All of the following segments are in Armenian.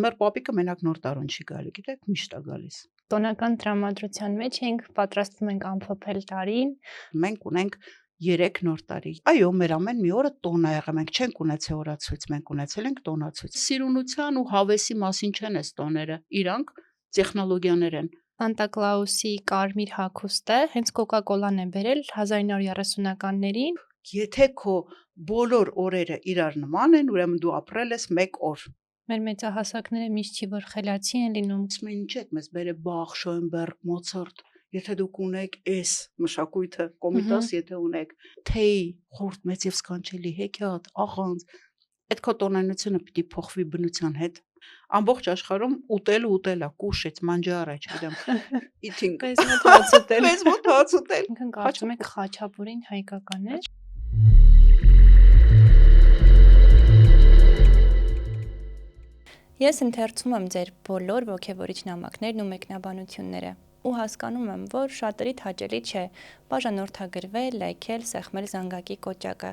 մեր պապիկը մենակ նոր տարուն չի գալի, գիտեք, միշտ է գալիս։ Տոնական տրամադրության մեջ ենք, պատրաստվում ենք ամփոփել տարին։ Մենք ունենք 3 նոր տարի։ Այո, մեր ամեն մի օրը տոն է եղել, մենք չենք ունեցել օրացույց, մենք ունեցել ենք տոնացույց։ Սիրունության ու հավեսի մասին չեն այս տոները, իրանք տեխնոլոգիաներ են։ Սանտա Կլաուսի կարմիր հագուստը հենց Coca-Cola-ն է բերել 1930-ականներին։ Եթե քո բոլոր օրերը իրար նման են, ուրեմն դու ապրել ես 1 օր։ Մեր մեծահասակները միշտ չի որ խելացի են լինում։ Ասում ինչ եք մեզ բերե Բախ, Շոենբերգ, Մոցարտ, եթե դուք ունեք այս մշակույթը, Կոմիտաս, եթե ունեք թեյ, խորտ, մեծ եւ սքանչելի հեքիաթ, աղանց, այդ քո տոնայնությունը պիտի փոխվի բնության հետ։ Ամբողջ աշխարհում ուտելա, կուշեց, մանջարը, չգիտեմ, eating, Պես մոտ հաց ուտել։ պես մոտ հաց ուտել։ Ինքն կարծում եք խաչապուրին հայկական է։ Ես ընթերցում եմ ձեր բոլոր ոգևորիչ նամակներն ու մեկնաբանությունները ու հասկանում եմ, որ շատերիդ հաճելի չէ բաժանորդագրվել, լայքել, սեղմել զանգակի կոճակը,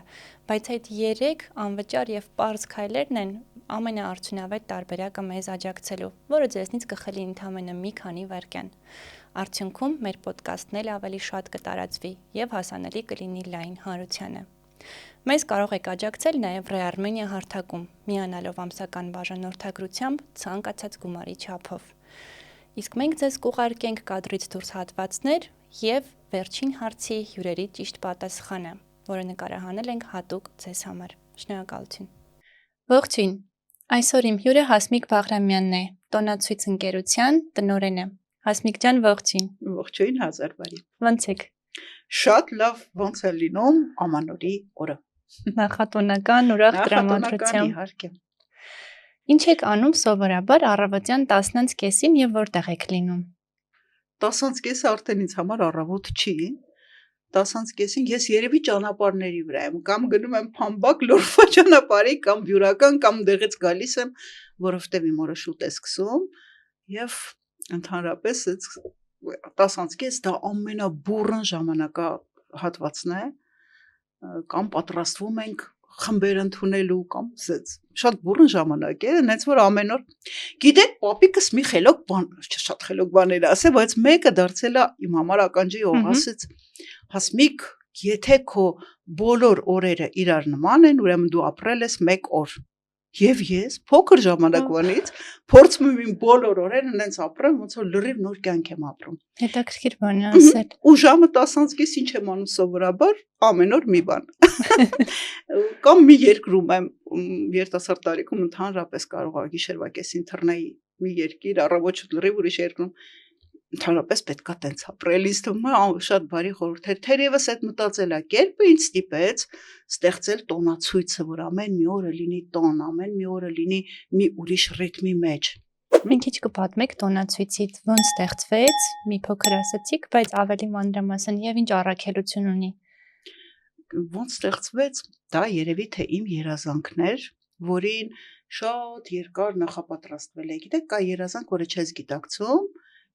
բայց այդ 3 անվճար եւ պարզ քայլերն են ամենաարդյունավետ տարբերակը մեզ աջակցելու, որը ձեզնից կխլի ընդամենը մի քանի վայրկյան։ Արդյունքում մեր ոդկասթն էլ ավելի շատ կտարածվի եւ հասանելի կլինի լայն հանրությանը։ Մեզ կարող եք աջակցել նաև Re-Armenia հարթակում, միանալով ամսական բաժանորդագրությամբ ցանկացած գումարի չափով։ Իսկ մենք ձեզ կուղարկենք կադրից դուրս հատվածներ եւ վերջին հարցի հյուրերի ճիշտ պատասխանը, որը նկարահանել ենք հատուկ ձեզ համար։ Շնորհակալություն։ Ողջույն։ Այսօր իմ հյուրը Հասմիկ Բաղրամյանն է, տոնացույց ընկերության տնօրենը։ Հասմիկ ջան, ողջույն։ Ողջույն, հազար բարի։ Ո՞նց եք։ Շատ լավ, ոնց է լինում ամանորի օրը։ Նախատոնական ուրախ տրամադրությամբ։ Իհարկե։ Ինչ եք անում սովորաբար առավոտյան 10:30-ին եւ որտեղ եք լինում։ 10:30-ը արդեն ինձ համար առավոտ չի։ 10:30-ին ես երևի ճանապարհների վրա եմ, կամ գնում եմ Փամբակ Լորվա ճանապարհի, կամ Բյուրական, կամ դեղից գալիս եմ, որովհետեւ իմ օրը շուտ է սկսում եւ ընդհանրապես 10:30 դա ամենաբուրըն ժամանակահատվածն է, կամ պատրաստվում ենք խմբեր ընդունելու կամ շատ բուրըն ժամանակ է, հենց որ ամեն օր գիտեք, պապիկս մի խելոք բան, շատ խելոք բաներ ասել, բայց մեկը դարձել է իմ համար ականջի օղ, ասեց Հասմիկ, եթե քո բոլոր օրերը իրար նման են, ուրեմն դու ապրել ես 1 օր։ Եվ ես փոքր ժամանակվանից փորձում եմ իմ բոլոր օրերը հենց ապրեմ, ոնց որ լրիվ նոր կյանք եմ ապրում։ Հետաքրքիր բան է ասել։ Ու ժամը 10:30 ինչ եմ անում սովորաբար, ամեն օր մի բան։ Կամ մի երկրում եմ, երիտասարդ տարիքում ընդհանրապես կարող է գիշերվա կեսին թռնեի մի երկիր, առավոտ շուտ լրիվ ուրիշ երկրում։ Ընդհանրապես պետքա տենց ապրել, ինձ թվում է շատ բարի խորհուրդ է։ Թերևս այդ մտածելակերպը ինձ ստիպեց ստեղծել տոնացույցը, որ ամեն մի օրը լինի տոն, ամեն մի օրը լինի մի ուրիշ ռիթմի մեջ։ Մի քիչ կպատմեք տոնացույցից, ոնց ստեղծվեց, մի փոքր ասացիք, բայց ավելի մանրամասն եւ ինչ առաքելություն ունի։ Ոնց ստեղծվեց, դա երևի թե իմ երազանքն էր, որին շատ երկար նախապատրաստվել է։ Գիտեք, կա երազանք, որը չես գիտակցում,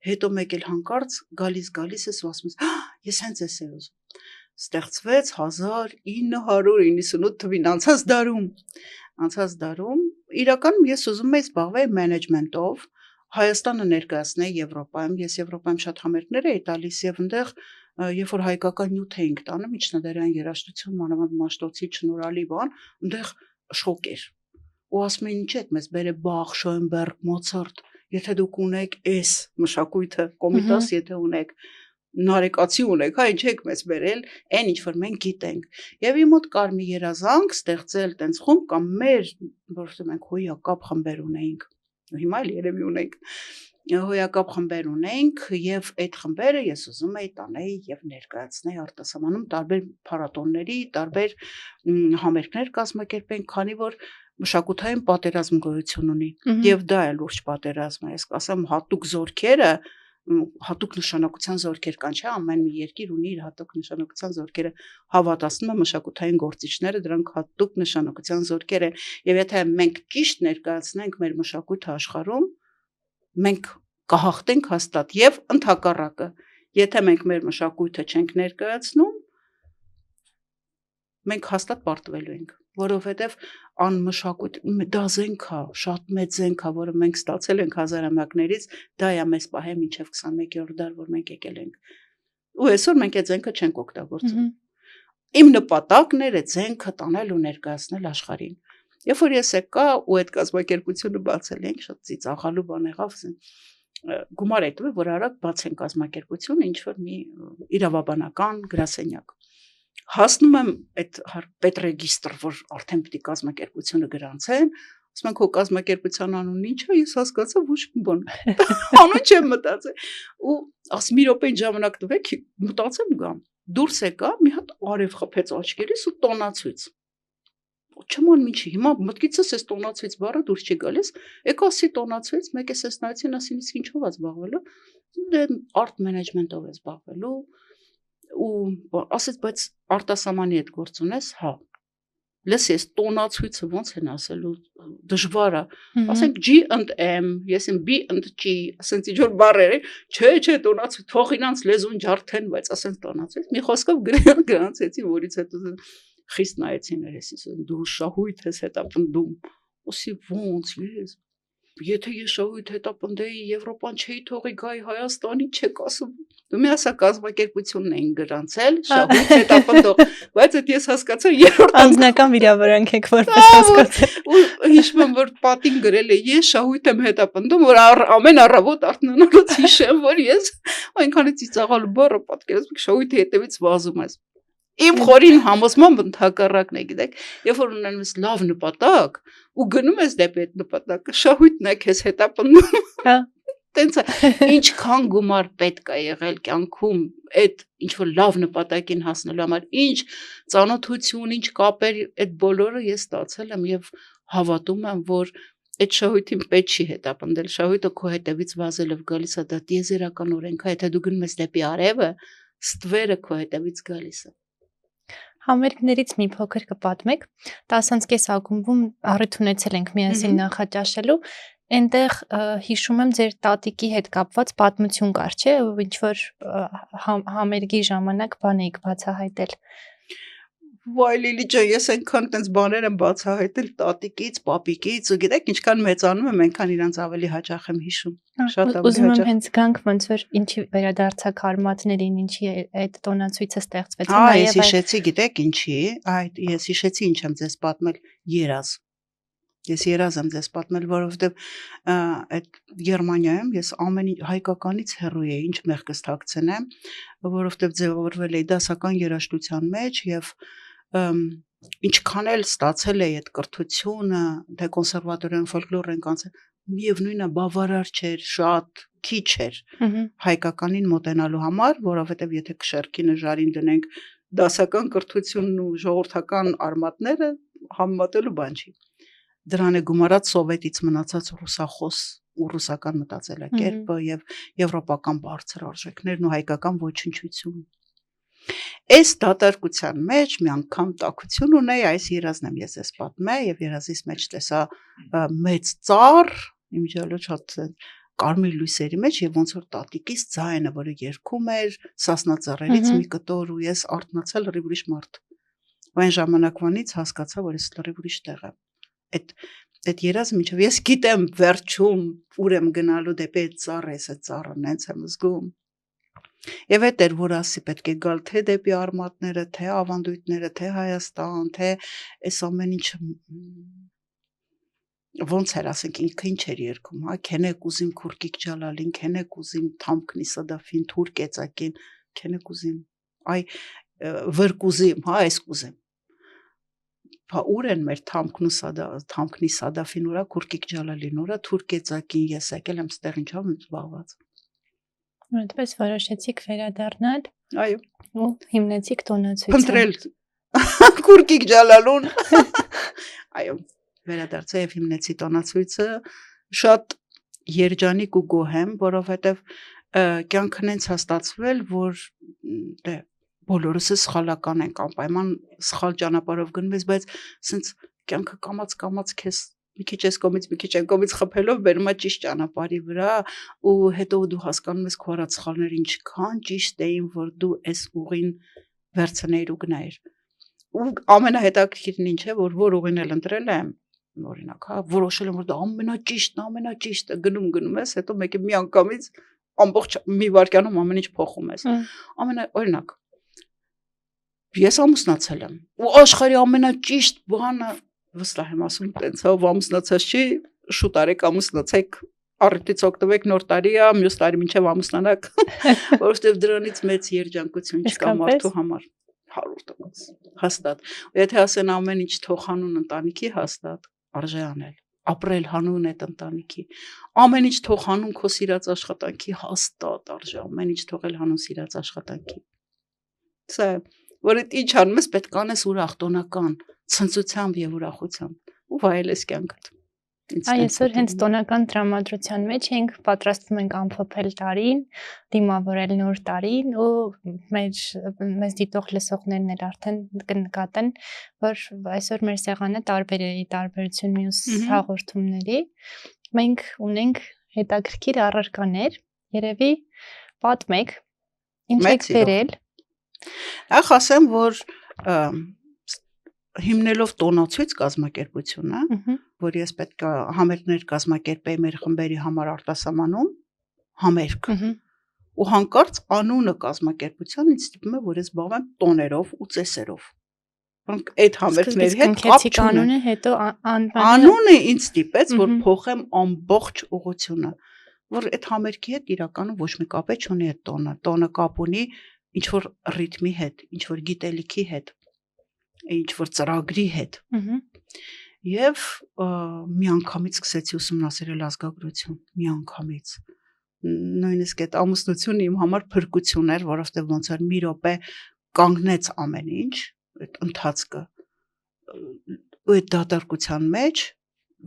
հետո մեկ էլ հանկարծ գալիս ես ու ասում ես, ես հենց էս եմ ուզում։ Ստեղծվեց 1998 թվին անցած դարում, իրականում ես ուզում եի զբաղվել մենեջմենտով, Հայաստանը ներկայացնել Եվրոպայում, ես Եվրոպայում շատ համերգներ էի տալիս եւ այնտեղ երբ որ հայկական նյութ էինք տանում, միջնադարյան երաժշտություն, մանավանդ Մաշտոցի չնորհալի բան, այնտեղ շոկ էր։ Ու ասում էին, ինչ եք մեզ բերե Բախ, Շոենբերգ, Մոցարտ, եթե դուք ունեք այս մշակույթը, Կոմիտաս, եթե ունեք, Նարեկացի ունեք, հա, ինչ եք մեզ բերել, այն ինչ որ մենք գիտենք։ Եվ իմ մոտ կար մի երազանք ստեղծել տենց խումբ կամ մեր, որովհետեւ մենք հոյակապ խմբեր ունեինք, հիմա էլ երևի ունենք, հոյակապ խմբեր ունենք եւ այդ խմբերը ես ուզում էի տանել եւ ներկայացնել արտասահմանում տարբեր փառատոների, տարբեր համերգներ կազմակերպենք, քանի որ մշակութային պատերազմ գոյություն ունի եւ դա է լուրջ պատերազմ է, ես կասեմ հատուկ զորքերը, հատուկ նշանակության զորքեր կան, չէ՞, ամեն մի երկիր ունի իր հատուկ նշանակության զորքերը, հավատացնում եմ մշակութային գործիչները դրանք հատուկ նշանակության զորքեր են եւ եթե մենք ճիշտ ներկայացնենք մեր մշակույթը աշխարհում, մենք կհաղթենք հաստատ եւ ընդհակառակը, եթե մենք մեր մշակույթը չենք ներկայացնում, մենք հաստատ պարտվելու ենք, որովհետև անմշակույթ դա զենք է, շատ մեծ զենք է, որը մենք ստացել ենք հազարամյակներից, դա է մեզ պահե մինչև 21-րդ դար, որ մենք եկել ենք։ Ու այսօր մենք այդ զենքը չենք օգտագործում։ Իմ նպատակն էր այդ զենքը տանել ու ներկայացնել աշխարհին։ Երբ որ ես եկա ու այդ կազմակերպությունը բացել ենք, շատ ծիծաղալու բան եղավ, գումար է տվել, որ արագ բացեն կազմակերպությունը, ինչ որ մի իրավաբանական գրասենյակ։ Հասնում եմ այդ պետրեգիստրը, որ արդեն պիտի կազմակերպությունը գրանցեն, ասում են քո կազմակերպության անունն ինչ է, ես հասկացա ոչ մի բան։ Անուն չեմ մտածել։ Ու ասում մի րոպե ժամանակ տվեք, մտածեմ գամ։ Դուրս եկա, մի հատ արև խփեց աչքերիս ու տոնացույց։ Չման ինչի, հիմա մտքիցս էս տոնացույց բառը դուրս չի գալիս, եկա ասի տոնացույց, մեկ էս նայեցին, ասին իսկ ինչով է զբաղվելու, դե արտ մենեջմենտով է զբաղվելու, ու ասեց, բայց արտասահմանի հետ գործ ունես, հա, լսի, ես տոնացույցը ոնց են ասելու, դժվար է, ասենք G&M, ես եմ B&G, ասենց ինչ որ բառեր են, չէ, տոնացույց, թող իրանց լեզուն ջարդեն, բայց ասենց տոնացույց, մի խոսքով գրանցեցի, որից հետո խիստ նայեցին երեսիս, դու շահույթ ես հետապնդում, ասի ոնց ես, եթե ես շահույթ հետապնդեի, Եվրոպան չէի թողի գայի Հայաստանի, չեք ասում, դու մի ասա կազմակերպությունն էին գրանցել, շահույթ հետապնդող, բայց այդ ես հասկացա երրորդ անձնական վիրավորանք եք որպես հասկացել։ Ու հիշում եմ, որ պատին գրել է, ես շահույթ եմ հետապնդում, որ ամեն առավոտ արթնանալուց հիշեմ, որ ես այնքան ծիծաղալու բառը պատկերացնում, շահույթի հետևից վազում ես։ Իմ խորին համոզմամբ ընդհակառակն է, գիտեք, երբ որ ունենում ես լավ նպատակ ու գնում ես դեպի այդ նպատակը, շահույթն է քեզ հետապնդում։ Հա։ Տենց ինչքան գումար պետք է եղել կյանքում այդ ինչ որ լավ նպատակին հասնելու համար, ինչ ծանոթություն, ինչ կապեր, այդ բոլորը ես ստացել եմ եւ հավատում եմ, որ այդ շահույթին պետք չի հետապնդել, շահույթը քո հետևից վազելով գալիս է, դա տիեզերական օրենք է, եթե դու գնում ես դեպի արևը, ստվերը քո հետևից գալիս է։ Համերգներից մի փոքր կպատմեք, 10:30 ակումբում առիթ ունեցել ենք միասին նախաճաշելու, այնտեղ հիշում եմ ձեր տատիկի հետ կապված պատմություն կար, չէ՞, ինչ որ համերգի ժամանակ բան էիք բացահայտել։ Վայ Լիլի ջան, ես այնքան տենց բաներ եմ բացահայտել տատիկից, պապիկից, ու գիտեք, ինչքան մեծանում եմ, այնքան իրանց ավելի հաճախ եմ հիշում։ Շատ ավելի Ուզում եմ հաճախ։ հենց գանք ոնց որ ինչի վերադարձակ արմատներին, ինչի այդ տոնացույցը ստեղծվեց, Ես հիշեցի, գիտեք ինչի, ես հիշեցի ինչ եմ ձեզ պատմել, երազ։ Ես երազ եմ ձեզ պատմել, որովհետև այդ Գերմանիայում ես ամեն հայկականից հեռու էի, ինչ մեղքս թաքցնեմ, որովհետև ձևավորվել էի դասական երաժշտության մեջ եւ ինչքան էլ ստացել էի այդ կրթությունը, թե կոնսերվատորիան ֆոլկլոր ենք անցել, միևնույնն է բավարար չէր, շատ քիչ էր հայկականին մոտենալու համար, որովհետև եթե քշերքինը ժարին դնենք դասական կրթությունն ու ժողովրդական արմատները համեմատելու բան չի։ Դրան է գումարած սովետից մնացած ռուսախոս ու ռուսական մտածելակերպը եւ եվրոպական բարձր արժեքներն ու հայկական ոչնչություն։ Այս դատարկության մեջ մի անգամ տաքություն ունեի, այս երազն եմ ես ես պատմել եւ երազիս մեջ տեսա մեծ ծառ, իմիջիալը շատ կարմիր լույսերի մեջ եւ ոնց որ տատիկից ձայնը, որը երգում էր սասնածառերից մի կտոր ու ես արթնացել լրիվ ուրիշ մարդ։ Այն ժամանակվանից հասկացա, որ ես լրիվ ուրիշ տեղ եմ։ Այդ երազը մինչև ես գիտեմ վերջում ուր եմ գնալու դեպի այդ ծառը, այս ծառը նենց եմ զգում։ Եվ այդ էր, որ ասի պետք է գալ թե դեպի արմատները, թե ավանդույթները, թե Հայաստան, թե այս ամեն ինչը ոնց էր, ասենք ինքը ինչ էր երգում, հա, քենեք ուզիմ քուրկիկ ջալալին, քենեք ուզիմ թամքնի սադաֆին, թուրք էծակին, քենեք ուզիմ, այ վրկուզիմ, հա, այս կուզիմ։ Բա ուր են մեր թամքնի սադաֆին ուրա, քուրկիկ ջալալին ուրա, թուրք էծակին ես եկել եմ ստեղ ինչով եմ զբաղված։ Այդպես որոշեցիք վերադառնալ։ Այո։ Ու հիմնեցիք տոնացույցը։ Փնտրել քուրկիկ ջալալուն։ Այո, վերադարձա եւ հիմնեցի տոնացույցը, շատ երջանիկ ու գոհ եմ, որովհետեւ կյանքն ինձ հաստատվել, որ դե բոլորս սխալական ենք, անպայման սխալ ճանապարհով գնում ես, բայց ասենց կյանքը կամած քեզ մի քիչ այս կողմից, մի քիչ այն կողմից խփելով բերում է ճիշտ ճանապարհի վրա ու հետո դու հասկանում ես քո արած սխալները ինչքան ճիշտ էին, որ դու այս ուղին վերցնեիր ու գնայիր։ ու ամենահետաքրքիրն ինչ է, որ ուղին էլ ընտրել եմ, օրինակ, հա, որոշել եմ, որ դա ամենաճիշտը, գնում ես, հետո մեկը մի անգամից ամբողջ մի վայրկյանում ամեն ինչ փոխում ես։ Օրինակ, ես ամուսնացել եմ, ու աշխարհի ամենաճիշտ բանը վստահ եմ ասում, տենց հա, ամուսնացած չի, շուտ արեք ամուսնացեք, առիթից օգտվեք, նոր տարի է, մյուս տարի մինչև ամուսնանաք, որովհետև դրանից մեծ երջանկություն չկա մարդու համար։ 100% հաստատ։ Եթե ասեն ամեն ինչ թողանուն ընտանիքի, հաստատ արժե անել, ապրել հանուն այդ ընտանիքի։ Ամեն ինչ թողանուն քո սիրած աշխատանքի, հաստատ արժե ամեն ինչ թողել հանուն սիրած աշխատանքի։ Սա որ այդ ինչ անում ես, պետք է անես ուրախ, տոնական, ցնծությամբ եւ ուրախությամբ ու վայելես կյանքդ։ Այսօր հենց տոնական տրամադրության մեջ ենք, պատրաստվում ենք ամփոփել տարին, դիմավորել նոր տարին ու մեզ դիտող լսողներն էլ արդեն կնկատեն, որ այսօր մեր սեղանը տարբեր է, ի տարբերություն մյուս հաղորդումների։ Մենք ունենք հետաքրքիր առարկաներ, երևի պատմեք, ինչ եք բերել։ Ախ ասեմ, որ հիմնելով տոնացույց կազմակերպությունը, որ ես պետք է համերգներ կազմակերպեի մեր խմբերի համար արտասահմանում, համերգ, ու հանկարծ անունը կազմակերպության ինձ ստիպում է, որ ես զբաղվեմ տոներով ու ծեսերով։ Որոնք այդ համերգների հետ կապ չունեն։ Հետո անունը ինձ ստիպեց, որ փոխեմ ամբողջ ուղղությունը, որ այդ համերգի հետ իրականում ոչ մի կապ չունի այդ տոնը։ Տոնը կապ ունի ինչ որ ռիթմի հետ, ինչ որ գիտելիքի հետ, ինչ որ ծրագրի հետ։ Եվ մի անգամից սկսեցի ուսումնասիրել ազգագրություն, մի անգամից։ Նույնիսկ այդ ամուսնությունը իմ համար փրկություն էր, որովհետև ոնց էր մի րոպե կանգնեց ամեն ինչ, այդ ընթացքը։ Ու այդ դատարկության մեջ,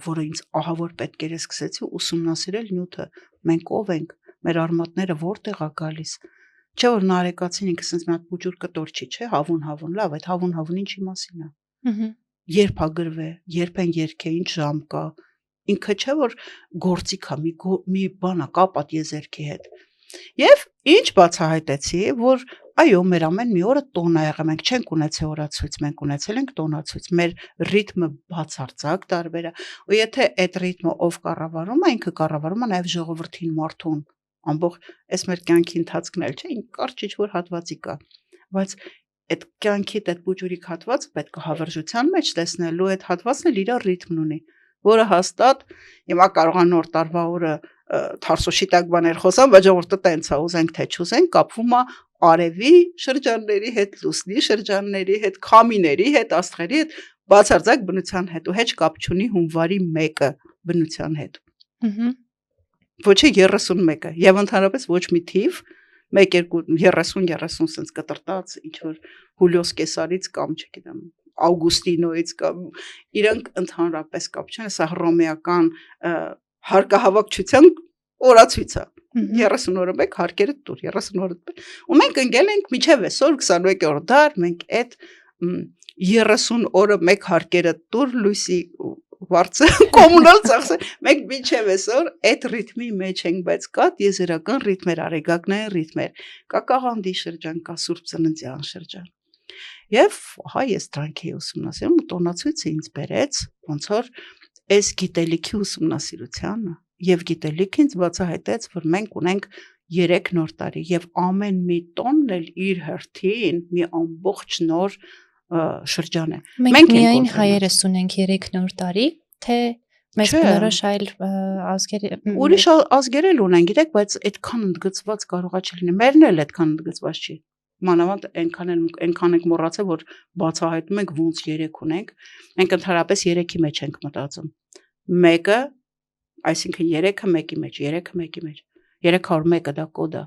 որը ինձ ահա որ պետք էր, սկսեցի ուսումնասիրել նյութը։ Մենք ով ենք, մեր արմատները որտեղ է գալիս։ Չէ որ նարեկացին ինքը sense մի հատ փուջուր կտոր չի, չէ, հավուն, լավ, այդ հավուն ինչի մասին է։ Երբ է գրվե, երբ են երգե, ինչ ժամ կա, ինքը չէ որ գործիք է, մի բան է, կապ է եզերքի հետ։ Եվ ինչ բացահայտեցի, որ այո, մեր ամեն մի օրը տոն է եղել, մենք չենք ունեցել օրացույց, մենք ունեցել ենք տոնացույց, մեր ռիթմը բացարձակ տարբեր է։ Ու եթե այդ ռիթմը ով կառավարում է, ինքը կառավարում է նաև ժողովրդին, մարդուն, ամբողջ այս մեր կյանքի ընթացքն էլ չէ, կարճ ինչ-որ հատվածի կա, բայց այդ կյանքիդ այդ բուջուրիկ հատվածը պետք է հավերժության մեջ տեսնելու, այդ հատվածն էլ իր ռիթմն ունի, որը հաստատ հիմա կարող է նոր տարվա օրը թարսոշիտակ բաներ խոսամ, բայց ժողովուրդը տենց է, ուզենք թե չուզենք, կապվում է արևի շրջանների հետ, լուսնի շրջանների հետ, քամիների հետ, աստղերի հետ, բացարձակ բնության հետ ու հետ կապ չունի հունվարի 1-ը բնության հետ։ Ոչ է 31-ը եւ ընդհանրապես ոչ մի թիվ 1 2 30 սենց կտրտած ինչ որ Հուլիոս Կեսարից կամ չգիտեմ Ավգուստինոից կամ իրանք ընդհանրապես կապ չունեն, սա հռոմեական հարկահավաքչության օրացույցը 30 օրը մեկ հարկերը տուր 30 օրը ու մենք ընկել ենք միջև այսօր 21-րդ դար մենք այդ 30 օրը մեկ հարկերը տուր լույսի վարձը կոմունալ ծախսը մենք միջև այսօր այդ ռիթմի մեջ ենք, բայց կա եզերական ռիթմեր, արեգակնային ռիթմեր, կա կաղանդի շրջան, կա սուրբ ծննդյան շրջան։ Եվ հա ես դրանք էի ուսումնասիրում ու տոնացույցը ինձ բերեց ոնց որ այս գիտելիքի ուսումնասիրությանը եւ գիտելիքը ինձ բացահայտեց, որ մենք ունենք 3 նոր տարի եւ ամեն մի տոնն էլ իր հերթին մի ամբողջ նոր շրջան է։ Մենք միայն հայերս ունենք 3 նոր տարի, թե մեծ բնորոշ այլ ազգեր ուրիշ ազգեր էլ ունեն, գիտեք, բայց այդքան ընդգծված կարողա չլինի։ Մերն էլ այդքան ընդգծված չի։ Մանավանդ այնքան ենք մոռացել, որ բացահայտում ենք ոնց 3 ունենք։ Մենք ընդհանրապես 3-ի մեջ ենք մտածում։ Մեկը, այսինքն 3-ը 1-ի մեջ, 3-ը 1-ի մեջ։ 301-ը դա կոդ է։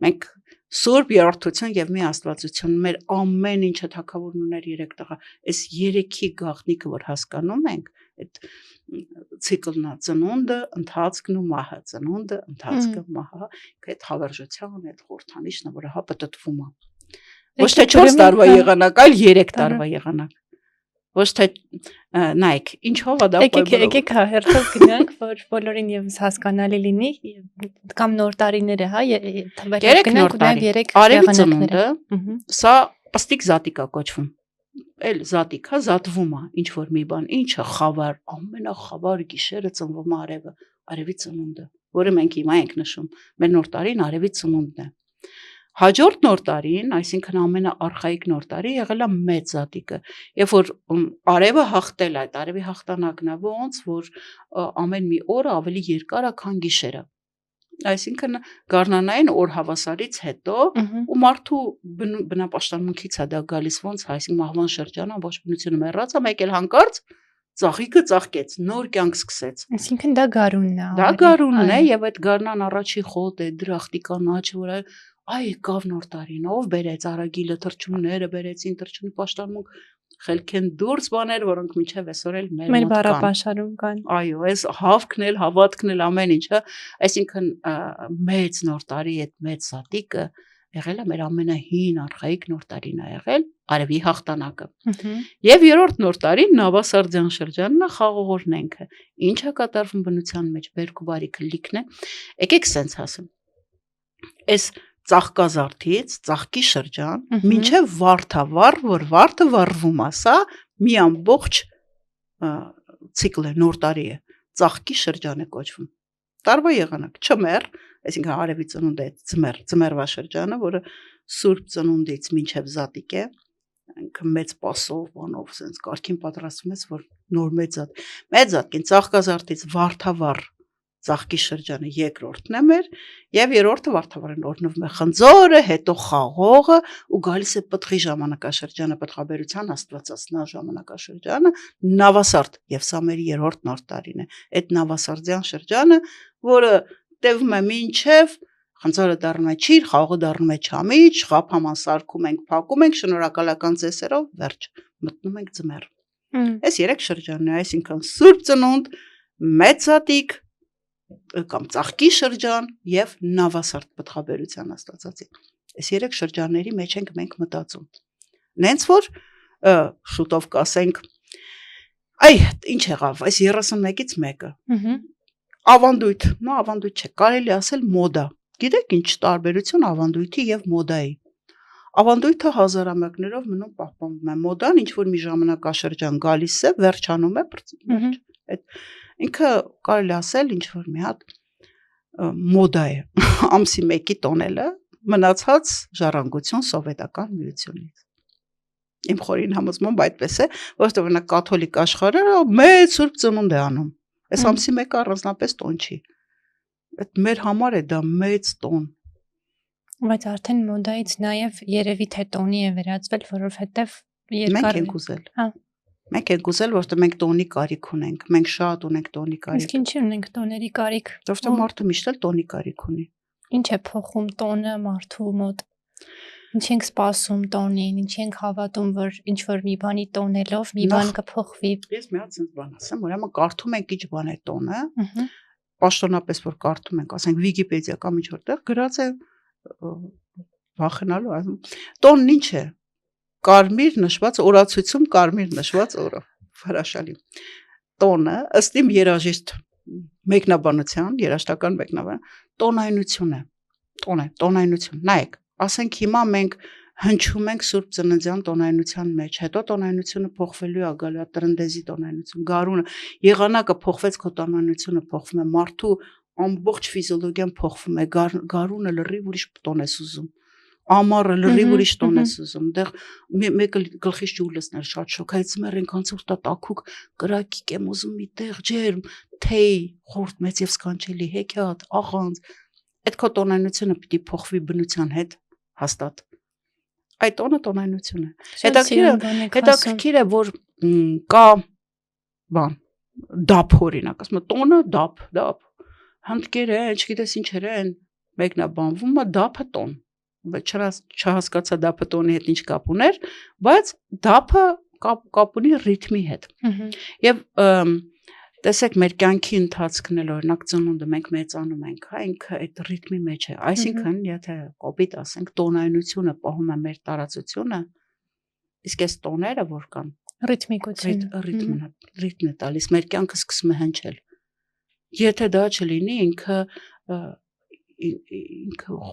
Մենք Սուրբ երրորդություն եւ մի աստվածություն, մեր ամեն ինչը թագավորն ուներ 3 տղա։ Այս 3-ի գաղտնիքը, որ հասկանում ենք, այդ ցիկլն է, ծնունդը, ընթացքն ու մահը, ծնունդը, ընթացքը, մահը, այդ հավերժության, այդ խորհրդանիշն է, որը հա պատտվում է։ Ոչ թե 4 տարվա եղանակ, այլ 3 տարվա եղանակ։ Ոչ թե նայեք, ինչով է դա պայմանավորված։ Եկեք հա հերթով գնանք, որ բոլորին եւս հասկանալի լինի, կամ նոր տարիները, հա, գնանք նաև 3 արևի ծնունդը, սա պստիկ զատիկ է կոչվում։ էլ զատիկա զատվում է ինչ որ մի բան, ինչը խավար, ամենախավար գիշերը ծնվում է արևի ծնունդը, որը մենք հիմա ենք նշում, մեր նոր տարին արևի ծնունդն է։ Հաջորդ նոր տարին, այսինքն ամենաարխայիկ նոր տարի եղել է մեծ զատիկը, երբ որ արևը հաղթել է, այդ արևի հաղթանակն է, ոնց որ ամեն մի օրը ավելի երկար է, քան գիշերը։ Այսինքն գարնանային օր հավասարից հետո ու մարդու բնապաշտամունքից է դա գալիս ոնց, այսինքն մահվան շրջանը ոչ բնությունը մեռած է, մեկ էլ հանկարծ ծաղիկը ծաղկեց, նոր կյանք սկսեց։ Այսինքն դա գարունն է։ Դա գարունն է եւ այդ գարնան առաջի խոտը, դրախտի կանաչը, որ այ եկավ նոր տարին, ով բերեց արագիլը, թրջունները բերեցին, թրջունի պաշտամունք, խելքեն դուրս բաներ, որոնք մինչև այսօր էլ մեր մոտ կան։ Մեր բառապաշարում կան։ Այո, այս հավքն էլ, հավատքն էլ ամեն ինչը, այսինքն մեծ նոր տարի այդ մեծ զատիկը եղել է մեր ամենահին արխայիկ նոր տարին է եղել, արևի հաղթանակը։ Եվ երրորդ նոր տարին նավասարդյան շրջանն է, խաղողորնենքը։ Ինչ է կատարվում բնության մեջ, բերք ու բարիքը լիքն է։ Եկեք սենց ասեմ։ Այս ծաղկազարդից, ծաղկի շրջան, մինչև վարդավառ, որ վարդը վառվում է, սա մի ամբողջ ցիկլ է, նոր տարի է, ծաղկի շրջան է կոչվում։ Տարվա եղանակ, չմեռ, այսինքն արևի ծնունդը է ծմերվա շրջանը, որը սուրբ ծնունդից մինչև զատիկ է, մեծ պասով, բանով, սենց կարգին պատրաստվում ես, որ նոր մեծ զատկին ծաղկազարդից վարդավառ ծաղկի շրջանը երկրորդն է մեր, եւ երրորդը վարդավառն օրնվում է խնձորը, հետո խաղողը ու գալիս է պտղի ժամանակաշրջանը, պտղաբերության աստվածածնա ժամանակաշրջանը, նավասարդ, եւ սա մեր երրորդ նոր տարին է։ Այդ նավասարդյան շրջանը, որը տևում է մինչև խնձորը դառնում է չիր, խաղողը դառնում է չամիչ, ղափաման սարքում ենք, փակում ենք, շնորհակալական ծեսերով, վերջ, մտնում ենք ձմեռ։ Այս երեք շրջանն է, այսինքն սուրբ ծնունդ, մեծ զատիկ կամ ծաղկի շրջան եւ նավասարդ պտղաբերության աստվածածի։ Այս երեք շրջանների մեջ ենք մենք մտածում։ Նենց որ շուտով կասենք, այ ինչ եղավ, այս 31-ից մեկը։ Ավանդույթ, ավանդույթ չէ, կարելի ասել մոդա։ Գիտեք ինչ տարբերություն ավանդույթի եւ մոդայի։ Ավանդույթը հազարամյակներով մնում պահպանվում է։ Մոդան ինչ որ մի ժամանակաշրջան գալիս է, վերջանում է, այդ ինքը կարելի ասել ինչ որ մի հատ մոդա է, ամսի 1-ի տոնելը մնացած ժառանգություն սովետական միությունից։ Իմ խորին համոզմամբ այդպես է, որովհետև նա կաթոլիկ աշխարհը մեծ սուրբ ծնունդ է անում։ Այս ամսի 1-ը առանձնապես տոն չի։ Այդ մեր համար է դա մեծ տոն։ Բայց արդեն մոդայից նաև երևի թե տոնի է վերածվել, որովհետև մենք ենք ուզել։ Հա։ Մենք ենք ուզել, որովհետև մենք տոնի կարիք ունենք։ Մենք շատ ունենք տոնի կարիք։ Իսկ ինչի ունենք տոների կարիք։ Որովհետև մարդը միշտ էլ տոնի կարիք ունի։ Ինչ է փոխում տոնը մարդու մոտ։ Ինչ ենք սպասում տոնին, ինչ ենք հավատում, որ ինչ որ մի բանի տոնելով մի բան կփոխվի։ Ես մի հատ sense բան ասեմ, ուրեմն կարդում ենք ինչ բան է տոնը։ Պաշտոնապես որ կարդում ենք, ասենք Վիկիպեդիա կամ ինչ որտեղ գրած է վախենալու ասում։ Տոնն ինչ է։ Կարմիր նշված օրացույցում կարմիր նշված օրը։ Հրաշալի։ Տոնը ըստ իմ երաժիշտ մեկնաբանության, երաժշտական մեկնաբան, տոնայնություն է։ Տոնայնություն։ Նայեք, ասենք հիմա մենք հնչում ենք Սուրբ Ծննդյան տոնայնության մեջ, հետո տոնայնությունը փոխվելու է, գալու է տրնդեզի տոնայնություն, գարունը, եղանակը փոխվեց, քո տոնայնությունը փոխվում է, մարդու ամբողջ ֆիզիոլոգիան փոխվում է, գարունը լրիվ ուրիշ տոն է ուզում, ամառը լրիվ ուրիշ տոն է ուզում, դեռ մեկը գլխից ջուր լցնել շատ շոկ, այդ ձմեռ այնքան ցուրտ է տաքուկ, կրակիկ եմ ուզում մի տեղ ջերմ, թեյ, խորտ մեծ եւ սքանչելի, հեքիաթ, աղանց, այդ քո տոնայնությունը պիտի փոխվի բնության հետ հաստատ։ Այդ տոնը տոնայնություն է։ Հետաքրքիր է, որ կա բան, դափ օրինակ, ասում եմ տոնը դափ, հնդկեր են, չգիտես ինչեր են, մեկնաբանվում է դափը տոն, բայց չհասկացա դափը տոնի հետ ինչ կապ ուներ, բայց դափը կապ ունի ռիթմի հետ։ Եվ տեսեք մեր կյանքի ընթացքն էլ օրինակ ծնունդը մենք մեծանում ենք, հա, ինքը այդ ռիթմի մեջ է, այսինքն եթե կոպիտ ասենք տոնայնությունը պահում է մեր տարածությունը, իսկ այս տոները որ կան, ռիթմն է տալիս, մեր կյանքը սկսում է հնչել։ Եթե դա չլինի, ինքը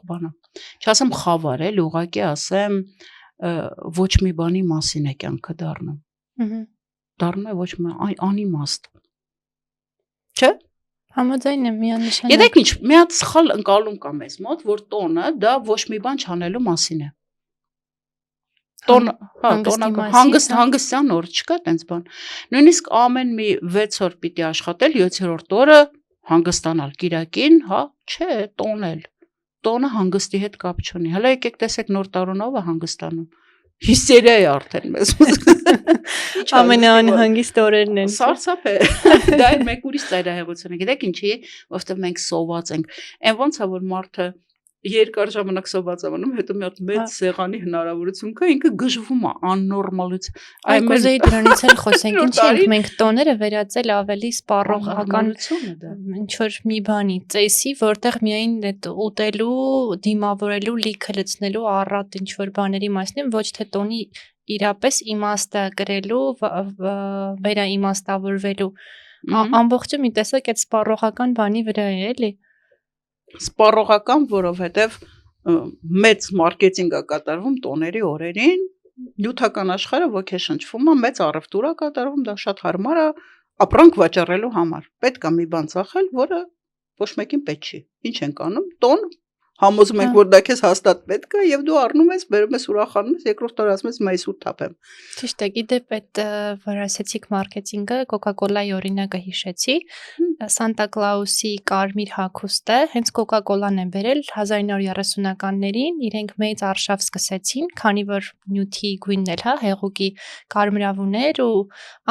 բանը, չասեմ խավար էլ, ուղղակի ասեմ ոչ մի բանի մասին է կյանքը դառնում։ Դառնում է ոչ մի անիմաստ։ Չէ՞։ Համաձայն եմ, միանշանակ։ Գիտեք ինչ, մի հատ սխալ ընկալում կա մեզ մոտ, որ տոնը դա ոչ մի բան չանելու մասին է։ Տոնը, հանգստյան օր չկա տենց բան։ Նույնիսկ ամեն մի 6 օր պիտի աշխատել, 7-րդ օրը հանգստանալ կիրակին, հա, չէ, տոնել։ Տոնը հանգստի հետ կապ չունի։ Հələ եկեք տեսեք նոր տարուն ով է հանգստանում։ Հիստերիա է արդեն մեզ։ Ամենաանհանգիստ օրերն են։ Սարսափ է։ Դա է մեկ ուրիշ ծայրահեղությունը։ Գիտեք ինչի, որովհետև մենք սոված ենք։ Այն ոնց է որ մարդը երկար ժամանակ սոված անում, հետո մի հատ մեծ սեղանի հնարավորություն կա, ինքը գժվում է աննորմալից։ Այ կուզեի դրանից էլ խոսենք, ինչի ենք մենք տոները վերածել ավելի սպառողական ինչ որ մի բանի, ծեսի, որտեղ միայն այդ ուտելու, դիմավորելու, լիքը լցնելու առատ ինչ որ բաների մասին, ոչ թե տոնի իրապես իմաստը կրելու, վերաիմաստավորվելու։ Ամբողջը մի տեսակ այդ սպառողական բանի վրա է, էլի։ Սպառողական, որովհետև մեծ մարքեթինգ է կատարվում տոների օրերին, նյութական աշխարհը ոգեշնչվում է, մեծ առևտուր է կատարվում, դա շատ հարմար է ապրանք վաճառելու համար։ Պետք է մի բան ծախել, որը ոչ մեկին պետք չի։ Ինչ ենք անում, տոն համոզում ենք, որ դա քեզ հաստատ պետք է, եւ դու առնում ես, բերում ես, ուրախանում ես, երկրորդ օր ասում ես, մայիս ուր թափեմ։ Ճիշտ է, գիտեք, այդ որ ասեցիք մարքեթինգը, Coca-Cola-ի օրինակը հիշեցի, Սանտա Կլաուսի կարմիր հագուստը, հենց Coca-Cola-ն է բերել 1930-ականներին, իրենք մեծ արշավ սկսեցին, քանի որ նյութի գույնն էլ, հա, հեղուկի կարմրավուն էր ու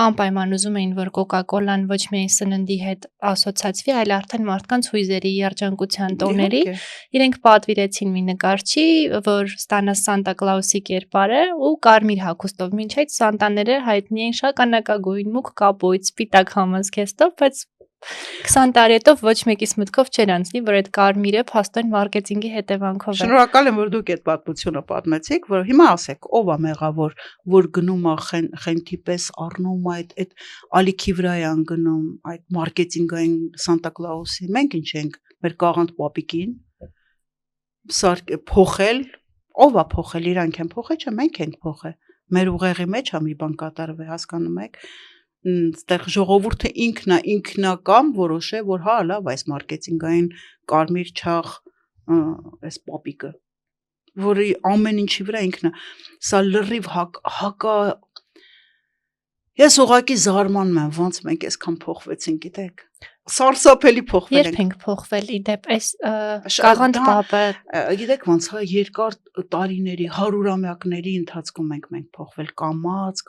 անպայման ուզում էին, որ Coca-Cola-ն ոչ միայն սննդի հետ ասոցացվի, այլ արդեն մարդկանց հույզերի, երջանկության տոների, իրենք պատվիրեցին մի նկարչի, որ ստանա Սանտա Կլաուսի կերպարը ու կարմիր հագուստով, մինչ այդ Սանտաները հայտնի են շագանակագույն, մուգ կապույտ, սպիտակ համազգեստով, բայց 20 տարի հետո ոչ մեկիս մտքով չէր անցնի, որ այդ կարմիրը փաստորեն մարքեթինգի հետևանքով է։ Շնորհակալ եմ, որ դուք այդ պատմությունը պատմեցիք, որ հիմա ասեք, ով է մեղավոր, որ գնում է խենթի պես առնում այդ ալիքի վրա է անգնում, այդ մարքեթինգային Սանտա Կլաուսի։ Մենք ինչ ենք, մեր կաղանդ պապիկին փոխել, ով է փոխել, իրանք են փոխել, չէ, մենք ենք փոխել։ Մեր ուղեղի մեջ է մի բան կատարվել, հասկանում եք։ Այդտեղ ժողովուրդը ինքնակամ որոշե, որ հա, լավ, այս մարքեթինգային կարմիր չաղ այս պապիկը, որի ամեն ինչի վրա ինքնա, սա լրիվ հակա Ես ուղղակի զարմանում եմ, ոնց մենք այսքան փոխվեցին, գիտեք։ Սարսափելի փոխվել ենք։ Երբ ենք փոխվել, իդեպ այս կաղանդ պապը, գիտեք ոնց է, երկար տարիների, հարյուրամյակների ընթացքում ենք փոխվել կամաց,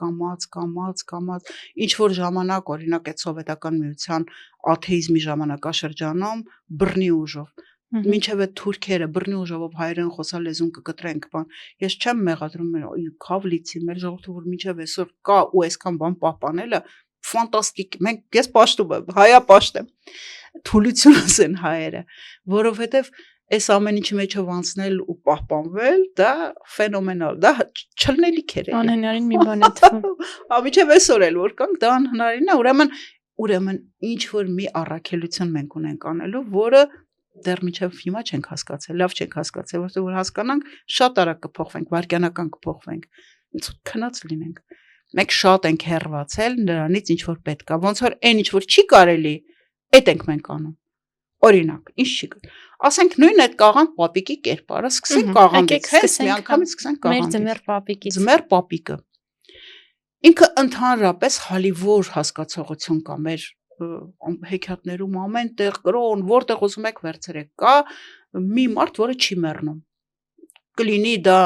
ինչ որ ժամանակ, օրինակ այդ սովետական միության աթեիզմի ժամանակաշրջանում բռնի ուժով, մինչև այդ թուրքերը բռնի ուժով հայերեն խոսալ լեզուն կկտրենք, բան։ Ես չեմ մեղադրում քավ լիցի, մեր ժողովուրդը որ մինչև այսօր կա ու այսքան բան պահպանելը ֆանտաստիկ։ Ես պաշտում եմ, հայապաշտ եմ։ Թուլությունս են հայերը, որովհետև այս ամեն ինչի մեջով անցնել ու պահպանվել, դա ֆենոմենալ, դա չլնելիք էր։ Անհնարին մի բան է թվում։ Մինչև այսօր էլ որ կանք, դա անհնարին է, ուրեմն ինչ որ մի առաքելություն մենք ունենք անելու, որը դեռ մինչև հիմա չենք հասկացել, լավ չենք հասկացել, որովհետև որ հասկանանք, շատ արագ կփոխվենք, վայրկյանական կփոխվենք, քնած լինենք։ Մենք շատ ենք հեռացել նրանից, ինչ որ պետք է, ոնց որ այն ինչ որ չի կարելի, այդ ենք մենք անում։ Օրինակ, ինչ չի կարելի։ Ասենք նույն այդ կաղանդ պապիկի կերպարը, սկսենք կաղանդից, հենց միանգամից սկսենք կաղանդից։ Մեր ձմեռ պապիկից։ Ձմեռ պապիկը։ Ինքը ընդհանրապես հալիվոր հասկացողություն կա մեր հեքիաթներում ամենտեղ կրոն, որտեղ ուզում եք վերցրեք, կա մի մարդ, որը չի մեռնում։ Կլինի դա,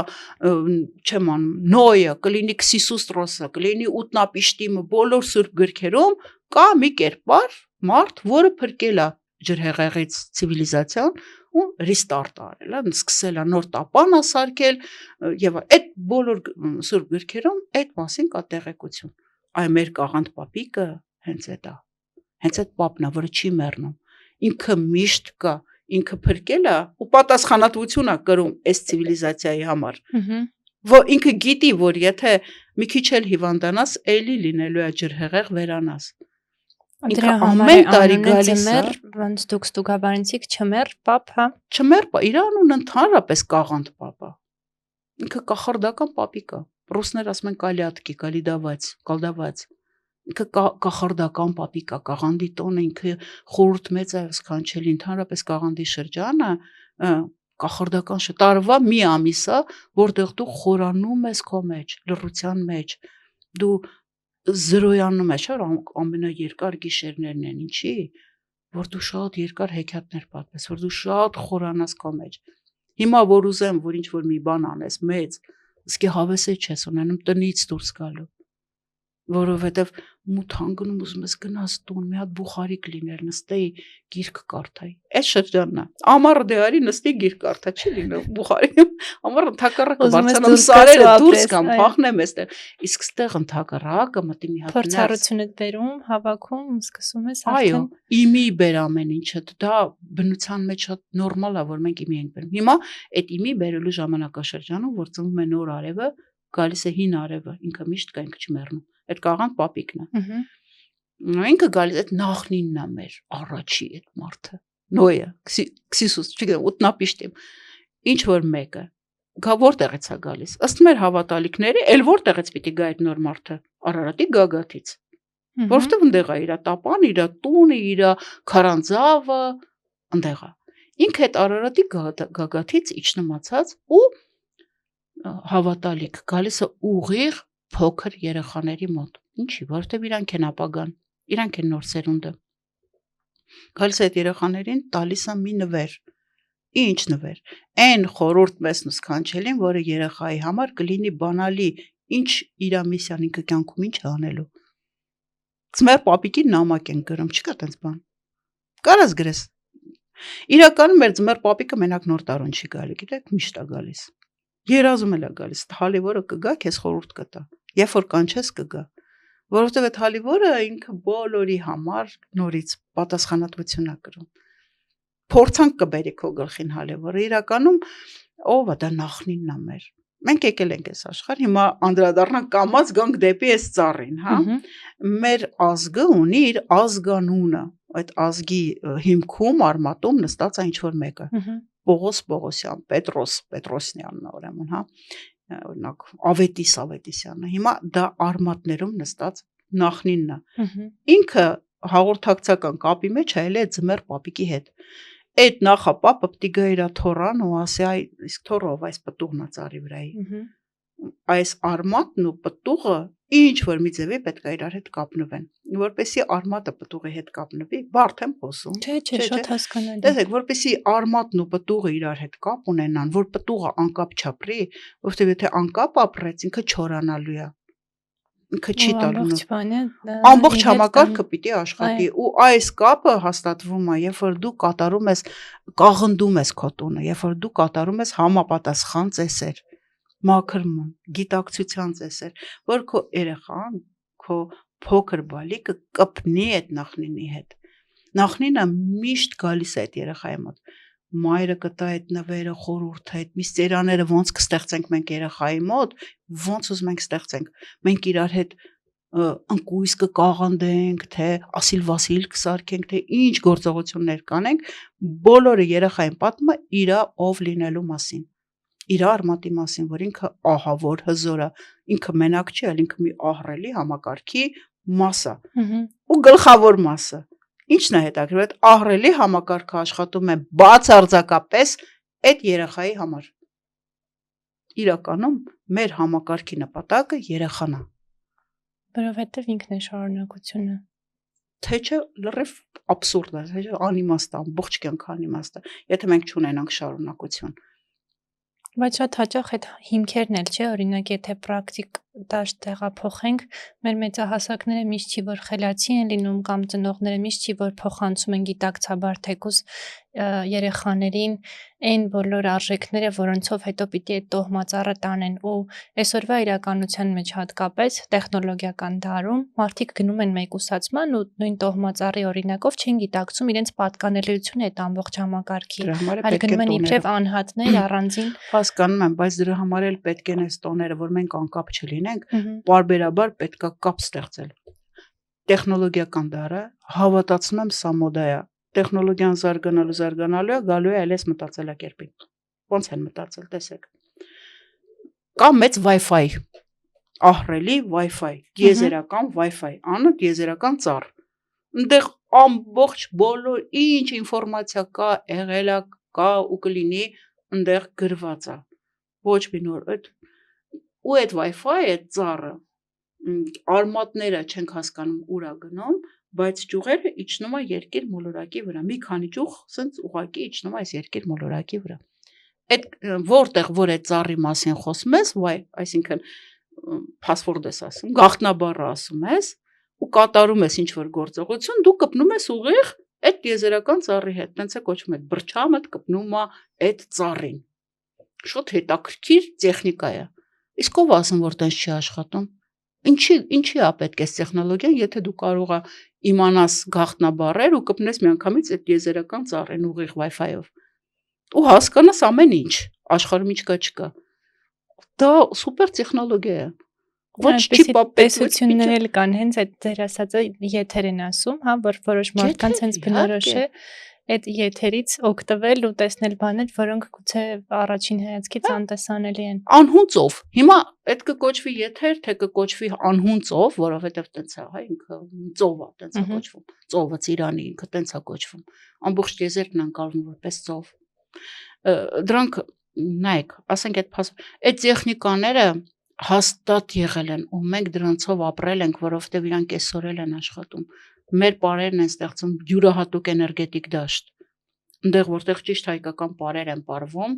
չեմ անում, Նոյը, կլինի Քսիսուստրոսը, կլինի Ուտնապիշտիմը, բոլոր սուրբ գրքերում կա մի կերպար, մարդ, որը փրկել է ջրհեղեղից ցիվիլիզացիան ու ռիստարտ արել, սկսել է նոր տապան ասարկել եւ այդ բոլոր սուրբ գրքերում այդ մասին կա տեղեկություն։ Այ մեր կաղանդ պապիկը հենց այդ է։ Հենց այդ պապն է, որը չի մեռնում։ Ինքը միշտ կա, ինքը փրկել է ու պատասխանատվություն է կրում այս ցիվիլիզացիայի համար։ Որ ինքը գիտի, որ եթե մի քիչ էլ հիվանդանաս, էլի լինելու է ջրհեղեղ վերանաս։ Ինքը ամեն տարի գալիս է, ոնց դուք ստուգաբանեցիք չմեռ պապ, հա։ Չմեռ, իր անունը ընդհանրապես կաղանդ պապ է։ ինքը կախարդական պապիկ է։ Ռուսներ ասում են կալյատկի, կալդավաց։ Ինքը կախարդական պապիկ է, կաղանդի տոնը ինքը խորհուրդ մեծ է սքանչելի, ընդհանրապես կաղանդի շրջանը կախարդական տարվա մի ամիս է, որտեղ դու խորանում ես քո մեջ, լռության մեջ, դու զրոյանում ես, ամենաերկար գիշերներն են, ինչի, որ դու շատ երկար հեքիաթներ պատմես, որ դու շատ խորանաս քո մեջ։ Հիմա որ ուզեմ, որ ինչ որ մի բան անես մեծ, իսկի հավեսը չես ունենում տնից դուրս գալու, որովհետև մութ հանգնում ուզում ես գնաս տուն, մի հատ բուխարիկ լիներ, նստեի գիրք կարդայի։ Այս շրջանն է։ Ամառը դեարի նստի գիրք կարդա, չի լինում բուխարի։ Ամառը ընդհակառակը բարձրանամ սարերը դուրս կամ փախնեմ այստեղ։ Իսկ ստեղ ընդհակառակը մտի մի հատ փորձառությունը դերում, հավաքում, սկսում ես այո, իմի բեր ամեն ինչը, դա բնության մեջ շատ նորմալ է, որ մենք իմի ենք բերում։ Հիմա այդ իմի բերելու ժամանակաշրջանում, որ ծնվում է նոր արևը, գալիս է հին արևը, ինքը միշտ կա, ինքը չմեռնում։ Այդ կաղանդ պապիկն է։ Ինքը գալիս այդ նախնինն է մեր առաջի այդ մարդը։ Նոյը, քսիսուս, չգիտեմ, ուտնապիշտիմ։ Ինչ որ մեկը գա որտեղից է գալիս։ Ըստ մեր հավատալիքների, ել որտեղից պիտի գա այդ նոր մարդը։ Արարատի գագաթից։ Որտեղ ընդեղ է իր տապան, իր տունը, իր քարանձավը, ընդեղ է։ Ինքը այդ Արարատի գագաթից իջնումացած ու հավատալիք գալիս է ուղիղ փոքր երեխաների մոտ։ Ինչի, որովհետև իրանք են ապագան, իրանք են նոր սերունդը։ Գալիս է այդ երեխաներին տալիս է մի նվեր։ Ինչ նվեր։ Այն խորհուրդ մեսն ու սքանչելին, որը երեխայի համար կլինի բանալի, ինչ իր միսիան ինքը կյանքում ինչ անելու։ Ծմեր պապիկին նամակ են գրում, չկա տենց բան։ Կարաս գրես։ Իրականում մեր ծմեր պապիկը մենակ նոր տարուն չի գալի, գիտեք, միշտ է գալիս։ Երազում էլ է գալիս, հալիվորը կգա, քեզ խորհուրդ կտա։ Երբ որ կանչես կգա։ Որովհետև այդ հալիվորը ինքը բոլորի համար նորից պատասխանատվություն է կրում։ Փորձանք կբերի քո գլխին հալիվորը, իրականում ով է դա նախնինն է մեր։ Մենք եկել ենք այս աշխարհ, հիմա անդրադառնանք կամած գանք դեպի այս ծառին, հա։ Մեր ազգը ունի իր ազգանունը, այդ ազգի հիմքում արմատում նստած է ինչ որ մեկը։ Պողոս Պողոսյան, Պետրոսյանն ուրեմն, հա, օրինակ Ավետիսյանը։ Հիմա դա արմատներում նստած նախնինն է։ Ինքը հաղորդակցական կապի մեջ է ել է ձմեր պապիկի հետ։ Այդ նախապապը պիտի գա իր թորան ու ասի, այ իսկ թորով այս պտուղն է ծառի վրայի։ Այս արմատն ու պտուղը ինչ որ մի ձևի պետք է իրար հետ կապնվեն, որպեսզի արմատը պտուղի հետ կապնվի, բարդ եմ խոսում։ Չէ, շատ հասկանալի։ Տեսեք, որպեսզի արմատն ու պտուղը իրար հետ կապ ունենան, որ պտուղը անկապ չապրի, որովհետև եթե անկապ ապրեց, ինքը չորանալու է։ Ինքը չի տալու։ Ամբողջ համակարգը պիտի աշխատի ու այս կապը հաստատվում է, երբ որ դու կատարում ես, կաղնդում ես քո տունը, երբ որ դու կատարում ես համապատասխան ծեսեր, մաքրման, գիտակցության ծեսեր, որ քո երեխան, քո փոքր բալիկը կպնի այդ նախնինի հետ։ Նախնինը միշտ գալիս է այդ երեխայի մոտ։ Մայրը կտա այդ նվերը, խորհուրդը, այդ միստերաները ոնց կստեղծենք մենք երեխայի մոտ, ոնց ուզում ենք ստեղծենք։ Մենք իրար հետ ընկույզ կկաղանդենք, թե ասիլ վասիլ կսարքենք, թե ինչ գործողություններ կանենք, բոլորը երեխային պատմում է իր ով լինելու մասին, իր արմատի մասին, որ ինքը ահավոր հզոր է, ինքը մենակ չի, այլ ինքը մի ահռելի համակարգի մաս է ու գլխավոր մասը։ Ինչն է հետաքրքիր, այդ ահռելի համակարգը աշխատում է բացարձակապես այդ երեխայի համար։ Իրականում մեր համակարգի նպատակը երեխան է։ Որովհետև ինքն է շարունակությունը։ Թե չէ լրիվ աբսուրդ է, թե չէ անիմաստ է, ամբողջ կյանք անիմաստ է, եթե մենք չունենանք շարունակություն։ Բայց շատ հաճախ այդ հիմքերն էլ չէ, օրինակ եթե պրակտիկ դաշտ տեղափոխենք, մեր մեծահասակները միշտ չի որ խելացի են լինում կամ ծնողները միշտ չի որ փոխանցում են գիտակցաբար թեկուզ երեխաներին այն բոլոր արժեքները, որոնցով հետո պիտի այդ տոհմածառը տանեն ու այսօրվա իրականության մեջ հատկապես տեխնոլոգիական դարում մարդիկ գնում են մեկուսացման ու նույն տոհմածառի օրինակով չեն գիտակցում իրենց պատկանելիությունը այդ ամբողջ համակարգի, այլ գնում են իբրև անհատներ առանձին։ Հասկանում եմ, բայց դրա համար էլ պետք են այս տոները, որ մենք անկապ չլինենք, պարբերաբար պետք է կապ ստեղծել։ Տեխնոլոգիական դարը, հավատացնում եմ, սա մոդա է։ Տեխնոլոգիան զարգանալու է, գալու է այլ այս մտածելակերպին։ Ոնց են մտածել, տեսեք։ կա մեծ Wi-Fi, ահռելի Wi-Fi, տիեզերական Wi-Fi, անը տիեզերական ծառ։ Այնտեղ ամբողջ բոլոր ինչ ինֆորմացիա կա, եղել է, կա ու կլինի, այնտեղ գրված է։ Ոչ մի նոր այդ ու այդ Wi-Fi այդ ծառը արմատները չենք հասկանում ուր է գնում, բայց ճյուղերը իջնում է երկիր մոլորակի վրա։ Մի քանի ճյուղ սենց ուղակի իջնում է այս երկիր մոլորակի վրա։ Այդ որտեղ որ այդ ծառի մասին խոսում ես, այսինքն password ես ասում, գաղտնաբառը ասում ես ու կատարում ես ինչ որ գործողություն, դու կպնում ես ուղիղ այդ տիեզերական ծառի հետ, տենց է կոչվում, այդ բրչամդ կպնում է այդ ծառին։ Շուտ հետաքրքիր տեխնիկա է։ Իսկ ով ասում որ տենց չի աշխատում։ Ինչի է պետք այս տեխնոլոգիան, եթե դու կարող ես իմանաս գաղտնաբառեր ու կպնես միանգամից այդ տիեզերական ծառին ուղիղ Wi-Fi-ով։ Ու հասկանաս ամեն ինչ, աշխարհում ինչ կա չկա։ Դա սուպեր տեխնոլոգիա է։ Ոչ չի պապեցություններ էլ կան, հենց այդ ձեր ասածը եթեր են ասում, հա, որ որոշ մարդկանց հենց բնորոշ է այդ եթերից օգտվել ու տեսնել բաներ, որոնք գուցե առաջին հայացքից անտեսանելի են։ Անհուն ծով։ Հիմա այդ կկոչվի եթեր, թե կկոչվի անհուն ծով, որովհետև տենց է, հա, ինքը ծով է, տենց է կոչվում։ Ծովը Ծիրանի ինքը տենց է կոչվում։ Ամբողջ դեզերտն անցալվում որպես ծով։ Դրանք նայեք, ասենք այդ տեխնիկաները հաստատ եղել են ու մենք դրանցով ապրել ենք, որովհետև իրանք այսօր են աշխատում։ Մեր պարերն են ստեղծում յուրահատուկ էներգետիկ դաշտ։ Այնտեղ որտեղ ճիշտ հայկական պարեր են պարվում,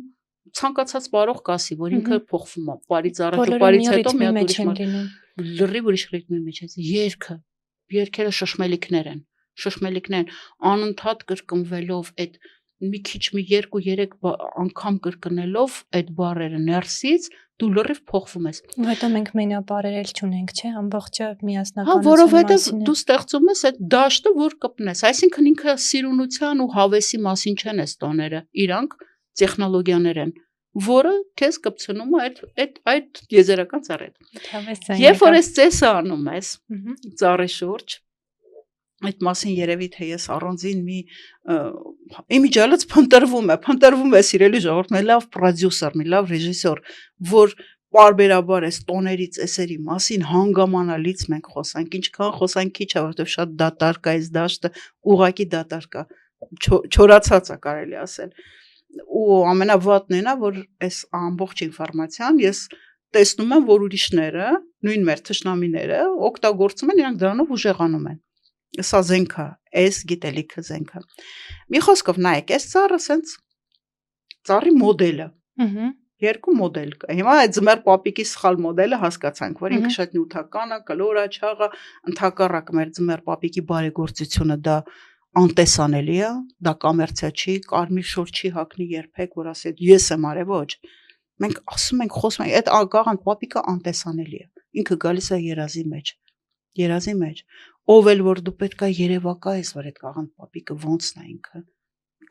ցանկացած բարող կասի, որ ինքը փոխվում է, բարից առաջ ու բարից հետո մի հատ ուրիշ լրիվ ուրիշ ռիթմի մեջ է։ Երգերը շշմելիքներ են, անընդհատ կրկնվելով այդ մի քիչ մի 2-3 անգամ կրկնելով այդ բառերը ներսից դու լրիվ փոխվում ես։ Հետո մենք մենապարերել չունենք, չէ՞, ամբողջը միասնականություն։ Հա, որովհետև դու ստեղծում ես այդ դաշտը, որ կպնես, այսինքն ինքը սիրունության ու հավեսի մասին չեն այս տոները, իրանք տեխնոլոգիաներ են, որը քեզ կպցնում է այդ տիեզերական ծառի հետ։ Երբ որ այս ծեսը անում ես ծառի շուրջ, այդ մասին երևի թե ես առանձին մի իմիջալից փնտրվում է սիրելի ժողովուրդ, մի լավ պրոդյուսեր, մի լավ ռեժիսոր, որ պարբերաբար այս տոների ծեսերի մասին հանգամանալից մենք խոսանք, ինչքան խոսանք քիչ է, որովհետև շատ դատարկ է այս դաշտը, ուղակի դատարկ է, չորացած է կարելի ասել։ Ու ամենավատն այն է, որ այս ամբողջ ինֆորմացիան ես տեսնում եմ, որ ուրիշները, նույն մեր թշնամիները օգտագործում են, իրանք դրանով ուժեղանում են։ Սա զենք է, այս գիտելիքը զենք է։ Մի խոսքով նայեք, այս ծառը սենց ծառի մոդելը։ Երկու մոդել կա։ Հիմա այդ ձմեռ պապիկի սխալ մոդելը հասկացանք, որ ինքը շատ նյութական է, կլոր է, չաղ է, ընդհակառակ մեր ձմեռ պապիկի բարեգործությունը դա անտեսանելի է, դա կոմերցիա չի, կարմիր շոր չի հագնի երբեք, որ ասի ես եմ արել, ոչ։ Մենք ասում ենք, խոսում ենք, այդ ագաղան պապիկը անտեսանելի է։ Ինքը գալիս է երազի մեջ։ Ով էլ որ դու պետք է երևակայես, որ այդ կաղան պապիկը ոնցն է ինքը։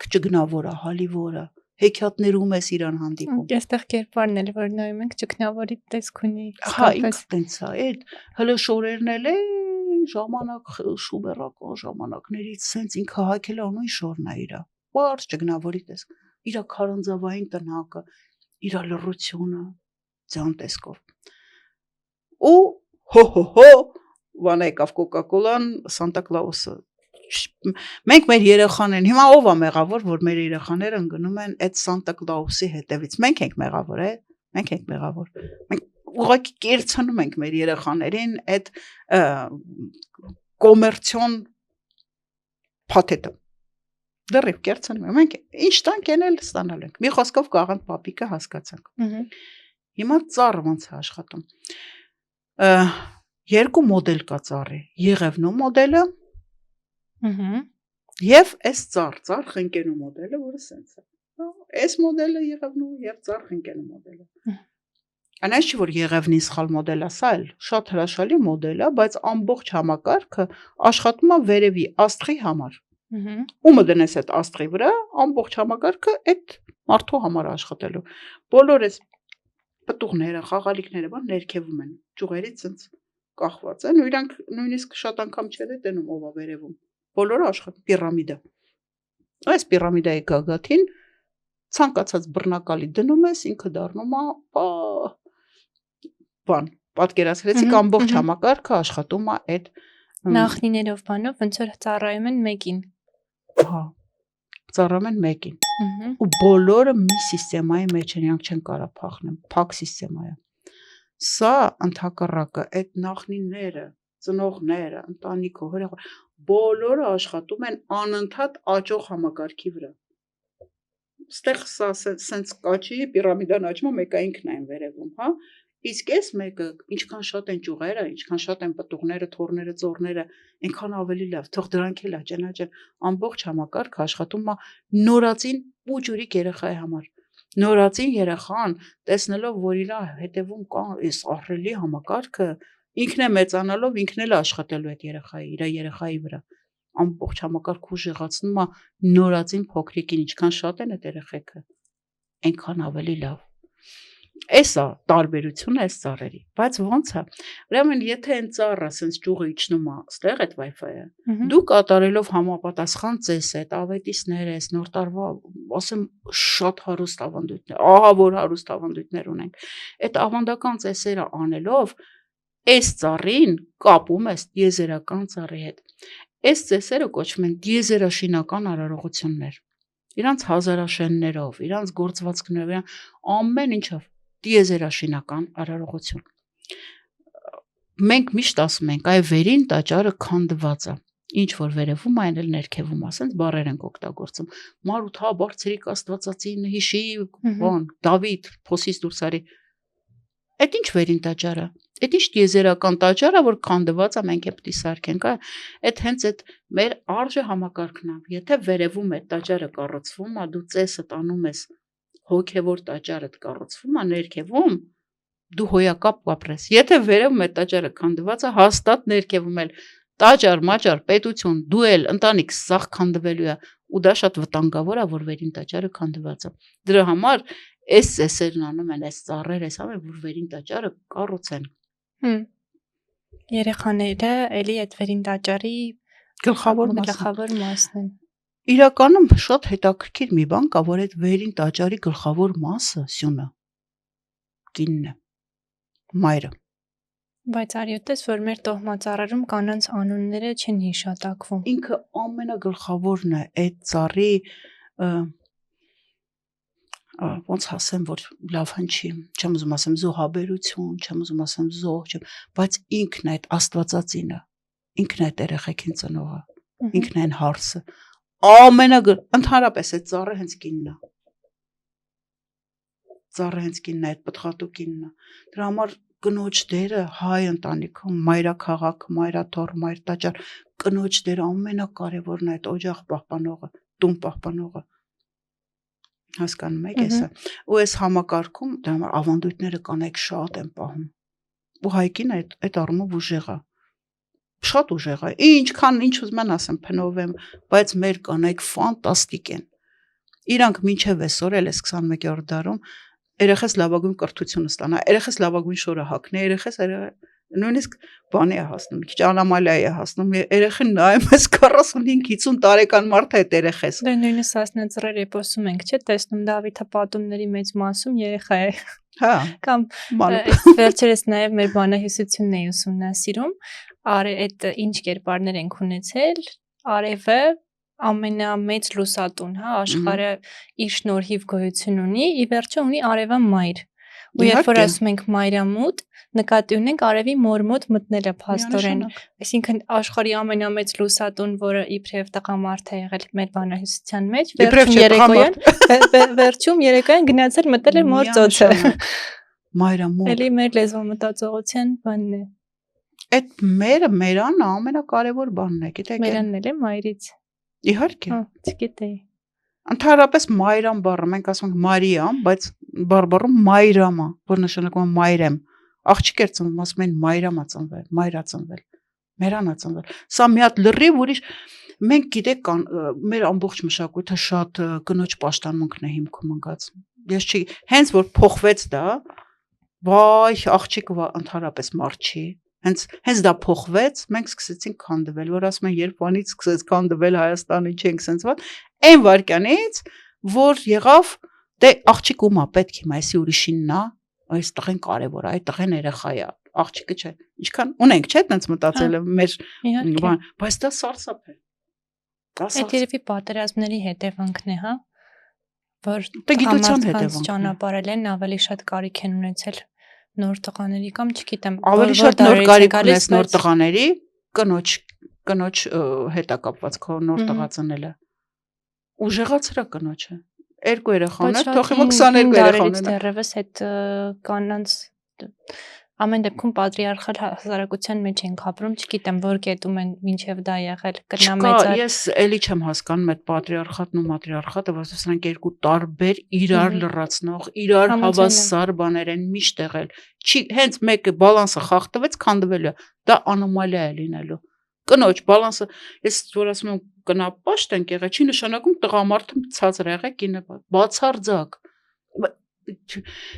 Չգնավոր է, հալիվոր է, հեքիաթներում ես իրան հանդիպում։ Այստեղ կերպարն էլ որ նայում ենք ճգնավորի տեսք ունի։ Հա, ինքը տենց է, այդ հələ շորերն էլ ժամանակ շուբերական ժամանակներից սենց ինքը հագել է նույն շորն է իրա։ Բարձ ճգնավորի տեսք։ Իրա քարանձավային տնակը, իրա լռությունը, ձյան տեսքով։ Ու հո Վանա եկավ Կոկա-կոլան, Սանտա Կլաուսը։ Մենք մեր երեխաներին, հիմա ով է մեղավոր, որ մեր երեխաները ընկնում են այդ Սանտա Կլաուսի հետևից։ Մենք ենք մեղավոր, մենք ենք մեղավոր։ Մենք ուղղակի կերցնում ենք մեր երեխաներին այդ կոմերցիոն փաթեթը։ Դեռ կերցնում ենք։ Մենք ինչ տանք ենել ստանալ ենք։ Մի խոսքով կաղանդ պապիկը հասկացանք։ Հիմա ծառը ոնց է աշխատում։ Երկու մոդել կա ծառի, Եղևնու մոդելը եւ այս ծառ խնկենու մոդելը, որը սենց է։ Այս մոդելը Եղևնու եւ ծառ խնկենու մոդելը։ Այնպես չի որ Եղևնի սխալ մոդել է, սա էլ շատ հրաշալի մոդել է, բայց ամբողջ համակարգը աշխատում է վերևի աստղի համար։ Ումը դնես այդ աստղի վրա, ամբողջ համակարգը այդ մարդու համար աշխատելու։ Բոլոր այս պտուղները, խաղալիքները, բան ներքևում են, ճյուղերից ցած կախված են, ու իրանք նույնիսկ շատ անգամ չեն տենում ով է վերևում։ Բոլորը աշխատում պիրամիդա։ Այս պիրամիդայի գագաթին ցանկացած բռնակալի դնում ես, ինքը դառնում է բան պատկերացրեցիք ամբողջ համակարգը աշխատում է այդ նախնիներով բանով ոնց որ ծառայում են մեկին հա ծառայում են մեկին ու բոլորը մի սիստեմայի մեջ են, իրանք չեն կարող փախնել, փակ սիստեմա է։ Սա ընդհակառակը այդ նախնիները, ծնողները, ընտանիքը, հորեղբայրը բոլորը աշխատում են անընդհատ աճող համակարգի վրա։ Ստեղ սա սենց կաչի պիրամիդան աճում է, մեկը ինքն է վերևում, հա։ Իսկ այս մեկը ինչքան շատ են ճյուղերը, ինչքան շատ են պտուղները, թորները, ծորները, այնքան ավելի լավ, թող դրանք էլ աճեն, ամբողջ համակարգը աշխատում է նորածին ու ջուրիկ երեխայի համար։ Նորածին երեխան տեսնելով, որ իր հետևում կա այս ահռելի համակարգը, ինքն է մեծանալով, ինքն էլ աշխատելու այդ երեխայի, իր երեխայի վրա։ Ամբողջ համակարգը ուժեղացնում է նորածին փոքրիկին, ինչքան շատ են այդ երեխեքը, այնքան ավելի լավ։ Էսա տարբերությունը այս ծառերի, բայց ոնց է, ուրեմն եթե այն ծառը ասենց ճյուղը իջնում է, ստեղ այդ Wi-Fi-ը, դու կատարելով համապատասխան ծես այդ ավետիսներ ես, նոր տարվա, ասեմ շատ հարուստ ավանդույթներ, ահա որ հարուստ ավանդույթներ ունենք, այդ ավանդական ծեսերը անելով, այս ծառին կապում ես դիեզերական ծառի հետ, այս ծեսերը կոչվում են դիեզերաշինական արարողություններ, իրանց հազարաշեններով, իրանց գործվածքներով, ամեն ինչով դիեզերաշինական արարողություն։ Մենք միշտ ասում ենք, այ վերին տաճարը քանդված է, ինչ որ վերևում այն էլ ներքևում, ասենց բառեր ենք օգտագործում։ Մարութա բարձրիկ Աստվածածին հիշի, բան, Դավիթ, փոսից դուրս արի։ Այդ ինչ վերին տաճարը։ Այդ ինչ դիեզերական տաճարը, որ քանդված է, մենք է պետք է սարքենք, այդ հենց այդ մեր արժե համակարգն է։ Եթե վերևում այդ տաճարը կառուցվում է, դու ծեսը տանում ես հոգևոր տաճարը կառուցվում է ներքևում, դու հոյակապ կապրես։ Եթե վերևում այդ տաճարը քանդված է, հաստատ ներքևում էլ տաճար, մաճար, պետություն, դու էլ ընտանիք սաղ քանդվելու է, ու դա շատ վտանգավոր է, որ վերին տաճարը քանդված է։ Դրա համար այս ծեսերն անում են, այս ծառերը, այս ամեն, որ վերին տաճարը կառուցեն։ Երեխաները էլի այդ վերին տաճարի գլխավոր մասն են։ Իրականում շատ հետաքրքիր մի բան կա, որ այդ վերին տաճարի գլխավոր մասը Սյունը կինն է, մայրը։ Բայց արյոտես, որ մեր տոհմածառերում կանանց անունները չեն հիշատակվում։ Ինքը ամենագլխավորն է այդ ծառի ոնց ասեմ, որ լավ հնչի, չեմ ուզում ասեմ զոհաբերություն, չեմ ուզում ասեմ զոհ, բայց ինքն է այդ Աստվածածինը, ինքն է այդ երեխեքին ծնողը, ինքն է այն հարսը, ընդհանրապես այդ ծառը հենց կինն է, այդ պտղատու կինն է, դրա համար կնոջ դերը հայ ընտանիքում, մայրաքաղաք, մայրաթոռ, մայրտաճար, կնոջ դերը ամենակարևորն է այդ օջախ պահպանողը, տուն պահպանողը, հասկանում եք էսը, ու այս համակարգում դրա համար ավանդույթները կանայք շատ են պահում, ու հայկին այդ առումով ուժեղ է, շատ ուժեղ է, ինչքան ինչ ուզում են ասեմ փնովեմ, բայց մեր կանայք ֆանտաստիկ են, իրանք մինչև այսօր էլ էս 21-րդ դարում երեխես լավագույն կրթությունը ստանա, երեխես լավագույն շորը հագնի, երեխես նույնիսկ բանի է հասնում, քիչ անամալիայի է հասնում, երեխան նայում ես 45-50 տարեկան մարդ է այդ երեխես։ Դե նույնիսկ ասնածռեր էպոսում ենք, չէ՞, տեսնում Դավիթը պատումների մեծ մասում երեխա է։ Հա։ Կամ վերջերս նաև մեր բանահյուսությունն է ուսումնասիրում, այդ ինչ կերպարներ ենք ունեցել, արևը ամենամեծ լուսատուն, հա, աշխարհը իր շնորհիվ գոյություն ունի, ի վերջո ունի արևամայր։ Ու երբ որ ասում ենք մայրամուտ, նկատի ունենք արևի մորմոտ մտնելը փաստորեն։ Այսինքն աշխարհի ամենամեծ լուսատուն, որը իբրև տղամարդ է եղել մեր բանահյուսության մեջ, վերջում երեկոյան գնացել մտել էր մոր ծոցը։ Մայրամուտ։ Էլի մեր լեզվամտածողության բանն է։ Այդ մերան ամենակարևոր բանն է, գիտեք։ Մերանն էլ է մայրից։ Իհարկե։ Չգիտեի։ Ընդհանրապես մայրամ բառը, մենք ասում ենք Մարիամ, բայց բառը մայրամա, որ նշանակում է մայրեմ։ Աղջիկ էր ծնվում, ասում են մայրամա ծնվել, մայրա ծնվել, մերանա ծնվել։ Սա մի հատ լրիվ ուրիշ, մենք գիտեք, մեր ամբողջ մշակույթը շատ կնոջ պաշտամունքն է հիմքում ընկած։ Ես չի, հենց որ փոխվեց դա, վայ, աղջիկը ընդհանրապես մարդ չի։ Հենց դա փոխվեց, մենք սկսեցինք քանդվել, որ ասում են, երբ բանից սկսեց քանդվել Հայաստանի չենք սենց ված, այն վարքյանից, որ եղավ, դե աղջիկ ումա պետք հիմա, այսի ուրիշինն է, այս տղեն կարևոր է, այդ տղեն երեխա է, աղջիկը չէ։ Ինչքան ունենք, չէ՞, տենց մտածելը մեր բան, բայց դա սարսափ է։ Այդ երևի պատերազմների հետևանքն է, հա, որ գիտության հետևանքն է։ Ճանապարհել են, ավելի շատ կարիք են ունեցել նոր տղաների կամ չգիտեմ, ավելի շատ նոր կարիք ունես նոր տղաների, կնոջ հետ է կապված քո նոր տղա ծնելը։ Ուժեղացրա կնոջը։ 2 երեխաներ, թող հիմա 22 երեխա ունենա։ Դեռևս այդ կանանց ամեն դեպքում պատրիարխալ հասարակության մեջ ենք ապրում, չգիտեմ որ կետում են մինչև դա եղել կնամեծար։ Ես էլի չեմ հասկանում այդ պատրիարխատն ու մատրիարխատը, որովհետև սրանք 2 տարբեր իրար լրացնող, իրար հավասար բաներ են միշտ եղել։ Չի, հենց մեկը բալանսը խախտվեց, քանդվելու է։ Դա անոմալիա է լինելու։ Կնոջ բալանսը, ես որ ասում եմ կնապաշտ ենք եղել, չի նշանակում տղամարդը ցածր եղել, կինը բացարձակ։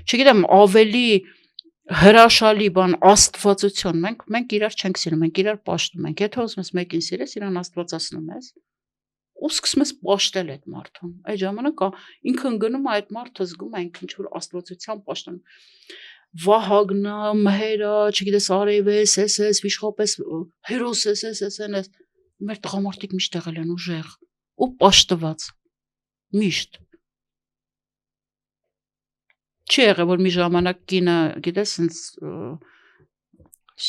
Չգիտեմ, ավելի հրաշալի բան աստվածություն, մենք իրար չենք սիրում, մենք իրար պաշտում ենք։ Եթե ուզում ես մեկին սիրես, իրան աստվածացնում ես, ու սկսում ես պաշտել այդ մարդուն։ Այդ ժամանակ ինքն գնում է այդ մարդը զգում է ինչ որ աստվածության պաշտում։ Վահագնա, մհերա, չգիտես, արևես, էս, վիշխապես, հերոս, էս, մեր տղամարդիկ միշտ եղել են ուժեղ ու պաշտված։ Միշտ։ Չի եղել, որ մի ժամանակ կինը, գիտես, ինձ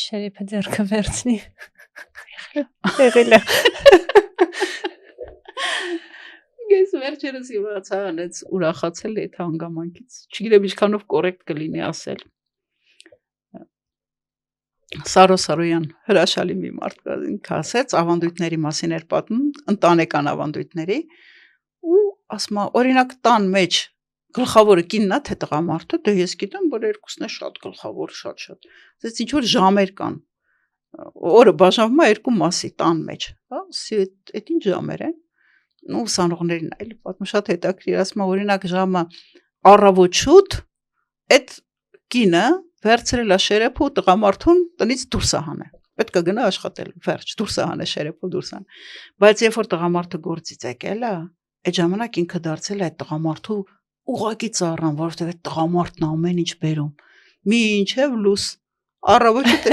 շերիփը ձեռքը վերցնի։ Եղել է։ Ես վերջերս իմացա, անեց ուրախացել է այդ հանգամանքից։ Չգիտեմ ինչքանով կոռեկտ կլինի ասել։ Սարո Սարոյան հրաշալի մի մարդ ինքը ասեց, ավանդույթների մասին էր պատմում, ընտանեկան ավանդույթների, ու ասում է, օրինակ տան մեջ գլխավորը կինն է, թե տղամարդը, դե ես գիտեմ, որ երկուսն է շատ գլխավոր, շատ։ Ասես ինչ որ ժամեր կան։ Օրը բաժանվում է 2 մասի տան մեջ, հա, այդ ինչ ժամեր են։ Ու ուսանողներին այլ պատմում շատ հետաքրքիր, ասում է, օրինակ ժամը առավոտ շուտ այդ կինը վերցրել է շերեփը ու տղամարդուն տնից դուրս է հանել։ Պետք է գնա աշխատել, վերջ, դուրս է հանել շերեփը, դուրս ան։ Բայց երբ որ տղամարդը գործից եկել է, այդ ժամանակ ինքը դարձել է այդ տղամարդու ուղակի ծառան, որովհետև այդ տղամարդն ամեն ինչ բերում։ Մինչև լույս առավոտ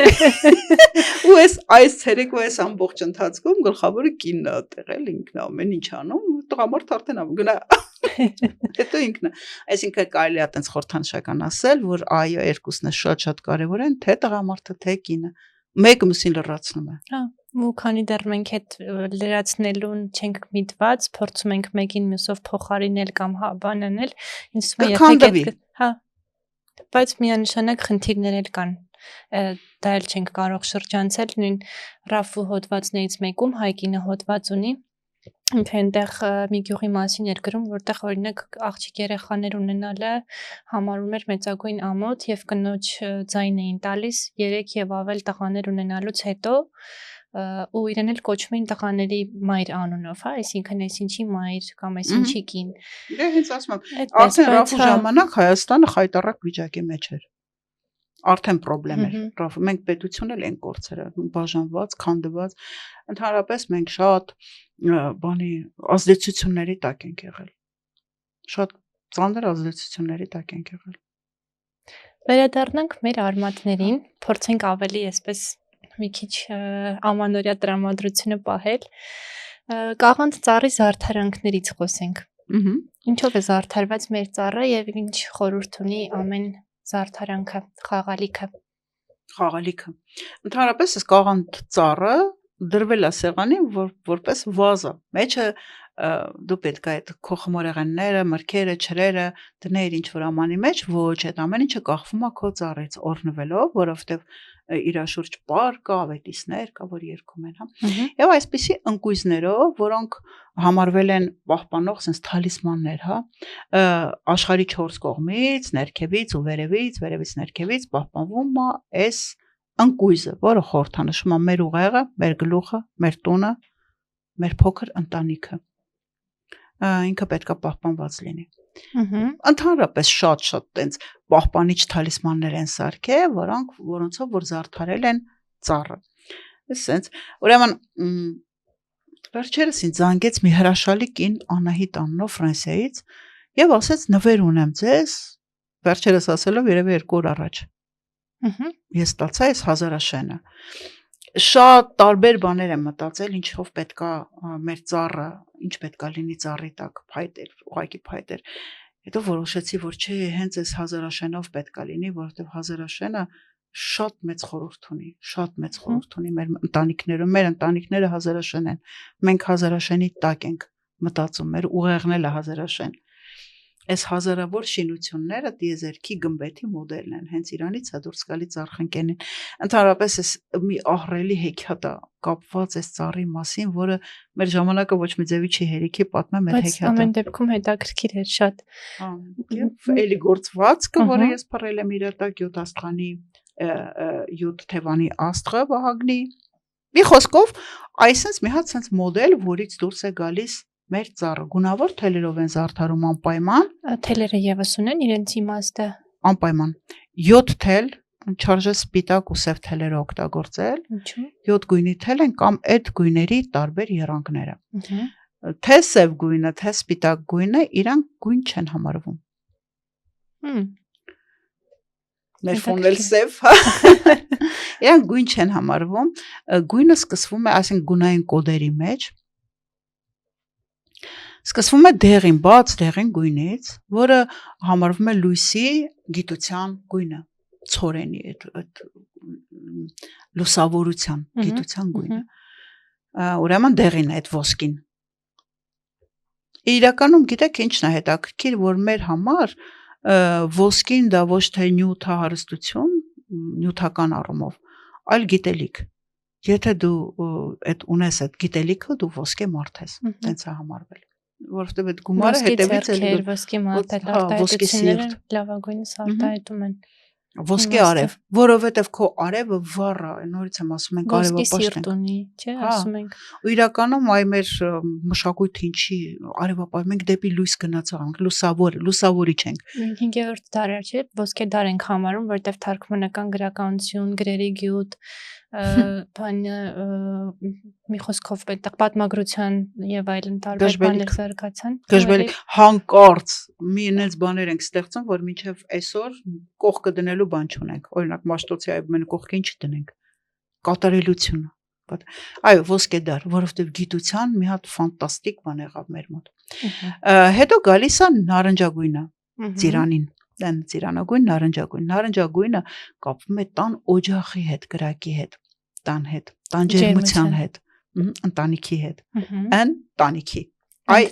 ու այս ցերեկվա այս ամբողջ ընթացքում գլխավորը կինն է տեղել, ինքն ամեն ինչ անում, տղամարդը արդեն գնա հետո ինքն է։ Այսինքն կարելի է այտենց խորհրդանշական ասել, որ այո, երկուսն է շատ կարևոր են, թե տղամարդը, թե կինը։ Մեկը մյուսին լրացնում է։ Հա, ու քանի դեռ մենք այդ լրացնելուն չենք միտված, փորձում ենք մեկին մյուսով փոխարինել կամ բան անել, ինձ թվում է երբեք հա, բայց միանշանակ խնդիրներ էլ կան։ Դա էլ չենք կարող շրջանցել, նույն Ռաֆու հոդվածներից մեկում Հայկինը հոդված ունի, ինքը այնտեղ մի գյուղի մասին էր գրում, որտեղ օրինակ աղջիկ երեխաներ ունենալը համարում էր մեծագույն ամոթ եւ կնոջ ձայն էին տալիս 3 եւ ավել տղաներ ունենալուց հետո ու իրեն էլ կոչում էին տղաների մայր անունով, հա, այսինքն այսինչի մայր կամ այսինչի կին։ Դե հենց ասում եմ, արդեն Ռաֆու ժամանակ Հայաստանը խայտառակ վիճակի մեջ էր։ Արդեն խնդրեմ էր։ Ռաֆ, մենք պետություն էլ ենք կորցրել, բաժանված, քանդված, ընդհանրապես մենք շատ բանի ազդեցությունների տակ ենք եղել։ Շատ ծանր ազդեցությունների տակ ենք եղել։ Վերադառնանք մեր արմատներին, փորձենք ավելի այսպես մի քիչ ամանորյա տրամադրությունը պահել։ Կաղանդ ծառի զարդարանքներից խոսենք։ Ինչով է զարդարված մեր ծառը եւ ինչ խորհուրդ ունի ամեն զարդարանքը, խաղալիքը։ Ընդհանրապես այս կաղանդ ծառը դրվել է սեղանին որպես վազա։ Մեջը դու պետք է այդ քո խմորեղենները, մրգերը, ջրերը դներ ինչ որ ամանի մեջ, ոչ, այդ ամեն ինչը կախվում է քո ծառից օրնվելով, որովհետև իր շուրջ պար կա, ավետիսներ կա, որ երգում են, հա։ Եվ այսպիսի ընկույզներով, որոնք համարվել են պահպանող sense թալիսմաններ, հա, աշխարհի 4 կողմից, ներքևից ու վերևից, վերևից ներքևից պահպանվում է այս ընկույզը, որը խորհրդանշում է մեր ուղեղը, մեր գլուխը, մեր տունը, մեր փոքր ընտանիքը։ Ինքը պետք է պահպանված լինի։ Ընդհանրապես շատ տենց պահպանիչ թալիսմաններ են սարքել, որոնցով որ զարդարել են ծառը։ Այսպես, ուրեմն վերջերս ինձ զանգեց մի հրաշալի կին Անահիտ անունով Ֆրանսիայից եւ ասեց նվեր ունեմ ձեզ, վերջերս ասելով երևի 2 օր առաջ։ Ես ստացա այս հազարաշենը։ Շատ տարբեր բաներ եմ մտածել, ինչով պետքա մեր ծառը, ինչ պետքա լինի ծառի տակ, փայտեր, ուղղակի փայտեր։ Հետո որոշեցի, որ չէ, հենց այս հազարաշենով պետքա լինի, որովհետև հազարաշենը շատ մեծ խորհուրդ ունի, շատ մեծ խորհուրդ ունի մեր ընտանիքներում, մեր ընտանիքները հազարաշեն են։ Մենք հազարաշենի տակ ենք մտածում, մեր ուղեղն էլ է հազարաշեն։ Այս հազարավոր շինությունները տիեզերքի գմբեթի մոդելն են, հենց իրանից է դուրս գալիս արխնկենին։ Ընդհանրապես այս մի ահռելի հեքիաթ է կապված այս ծառի մասին, որը մեր ժամանակը ոչ մի ձևի չի հերիքի պատմեմ այդ հեքիաթը։ Բայց ամեն դեպքում հետաքրքիր էր շատ։ Եվ էլի գործվածքը, որը ես փռել եմ իր տակ 7 աստղանի 7 թևանի աստղը Վահագնի։ Մի խոսքով, այսպես մի հատ sense մոդել, որից դուրս է գալիս մեր ծառը, գունավոր թելերով են զարդարում անպայման։ Թելերը եւս ունեն իրենց իմաստը։ Անպայման 7 թել, չարժե սպիտակ ու սև թելերը օգտագործել։ Ինչու՞։ 7 գույնի թել են կամ այդ գույների տարբեր եռանկները։ Թե սև գույնը, թե սպիտակ գույնը իրանք գույն չեն համարվում։ Մեր ֆոնն էլ սև, հա։ Իրանք գույն չեն համարվում։ Գույնը սկսվում է, այսինքն գունային կոդերի մեջ սկսվում է դեղին, բաց դեղին գույնից, որը համարվում է լույսի գիտության գույնը, ցորենի այդ լուսավորության գիտության գույնը։ Ուրեմն դեղին է այդ ոսկին։ Իրականում գիտեք ինչն է հետաքրքիր, որ մեր համար ոսկին դա ոչ թե նյութահարստություն, նյութական առումով, այլ գիտելիք։ Եթե դու այդ ունես այդ գիտելիքը, դու ոսկե մարդ ես, տենց է համարվել։ Որովհետև այդ գումարը հետևից է ոսկի մարդ է, արտահայտությունները լավագույնս արտահայտում են։ Ոսկե արև, որովհետև քո արևը վառ է, նորից եմ ասում ենք արևապաշտ ունի, չէ, ասում ենք։ Ու իրականում այ մեր մշակույթը ինչի արևապաշտ, մենք դեպի լույս գնացող ենք, լուսավորիչ ենք։ Մենք 5-րդ դարեր, չէ, ոսկե դար ենք համարում, որտեղ թարգմանական գրականություն, գրերի գյուտ, բանը մի խոսքով այդտեղ պատմագրության եւ այլն տարբեր բաներ զարգացան։ Գժվելիք հանկարծ մի այնպես բաներ ենք ստեղծում, որ մինչեւ այսօր կողքը դնելու բան չունենք։ Օրինակ Մաշտոցի այբմեն կողքին չդնենք։ Կատարելությունը։ Այո, ոսկե դար, որովհետեւ գիտության մի հատ ֆանտաստիկ բան եղավ մեր մոտ։ Հետո գալիս է նարնջագույնը, ծիրանին։ Դեն ծիրանագույն, նարնջագույնը կապվում է տան օջախի հետ, գրակի հետ, տան հետ, տան ջերմության հետ, ընտանիքի հետ, ընտանիքի։ Այ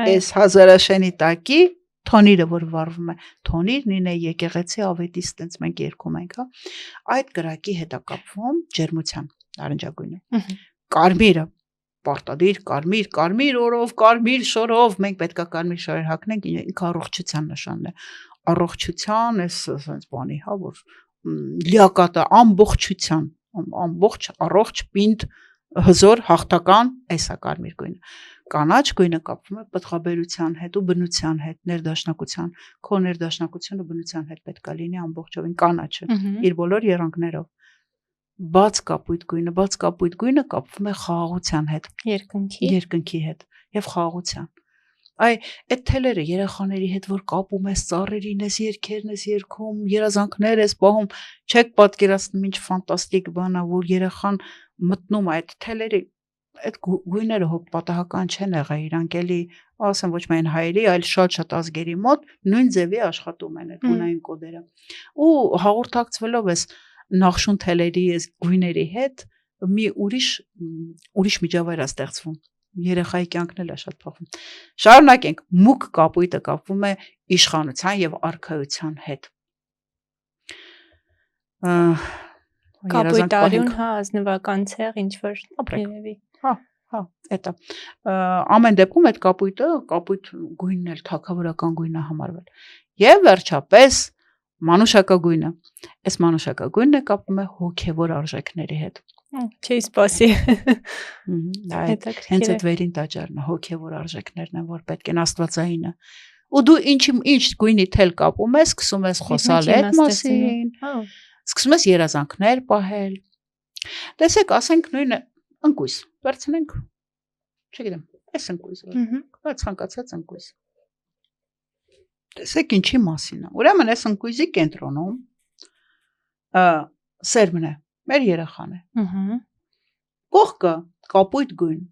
այս հազարաշենի տակի թոնիրը, որ վառվում է, թոնիրն ինե եկեղեցի ավետիս, տենց մենք երգում ենք, հա, այդ գրակի հետ է կապվում ջերմության, նարնջագույնը։ Կարմիրը, պարտադիր կարմիր օրով, կարմիր շորով, մենք պետքա կարմիր շորեր հագնենք, ինքը առողջության նշանն է։ Առողջության, այս բանի, հա, որ լիակատը ամբողջության, ամբողջ առողջ պինդ հզոր հաղթական, այսա կարմիր գույնը։ Կանաչ գույնը կապվում է պտղաբերության հետ ու բնության հետ, ներդաշնակության, քո ներդաշնակությունը բնության հետ պետքա լինի ամբողջովին կանաչը, իր բոլոր եռանկներով։ Բաց կապույտ գույնը կապվում է խաղաղության հետ, երկնքի հետ եւ խաղաղության։ Այդ թելերը երեխաների հետ որ կապում ես, ծառերին ես երգերն ես երգում, երազանքներ ես պահում, չեք պատկերացնում ինչ ֆանտաստիկ բան է, որ երեխան մտնում է այդ թելերի, այդ գույները հոգ պատահական չեն եղել, իրանք էլի, ասեմ ոչ միայն հայերի, այլ շատ ազգերի մոտ նույն ձևի աշխատում են այդ գունային կոդերը։ Ու հաղորդակցվելով ես նախշուն թելերի ես գույների հետ մի ուրիշ միջավայր է ստեղծվում։ Երեխայի կյանքն էլ է շատ փոխվում։ Շարունակենք, մուգ կապույտը կապվում է իշխանության եւ արքայության հետ։ Կապույտ արյուն, հա, ազնվական ցեղ, ինչ որ երևի։ Հա, էտա։ Ամեն դեպքում այդ կապույտ գույնն էլ թագավորական գույն է համարվել։ Եվ վերջապես մանուշակագույնը։ Այս մանուշակագույնը կապվում է հոգևոր արժեքների հետ։ Չի սպասի։ Հենց այդ վերին տաճարն է, հոգևոր արժեքներն են, որ պետք են աստվածայինը։ Ու դու ինչ գույնի թել կապում ես, սկսում ես խոսալ այդ մասին, սկսում ես երազանքներ պահել։ Տեսեք, ասենք նույնը ընկույզ, վերցնենք, չգիտեմ, այս ընկույզը, ցանկացած ընկույզ։ Տեսեք ինչի մասին է։ Ուրեմն այս ընկույզի կենտրոնում սերմն է, մեր երեխան է։ Կողքը կապույտ գույն։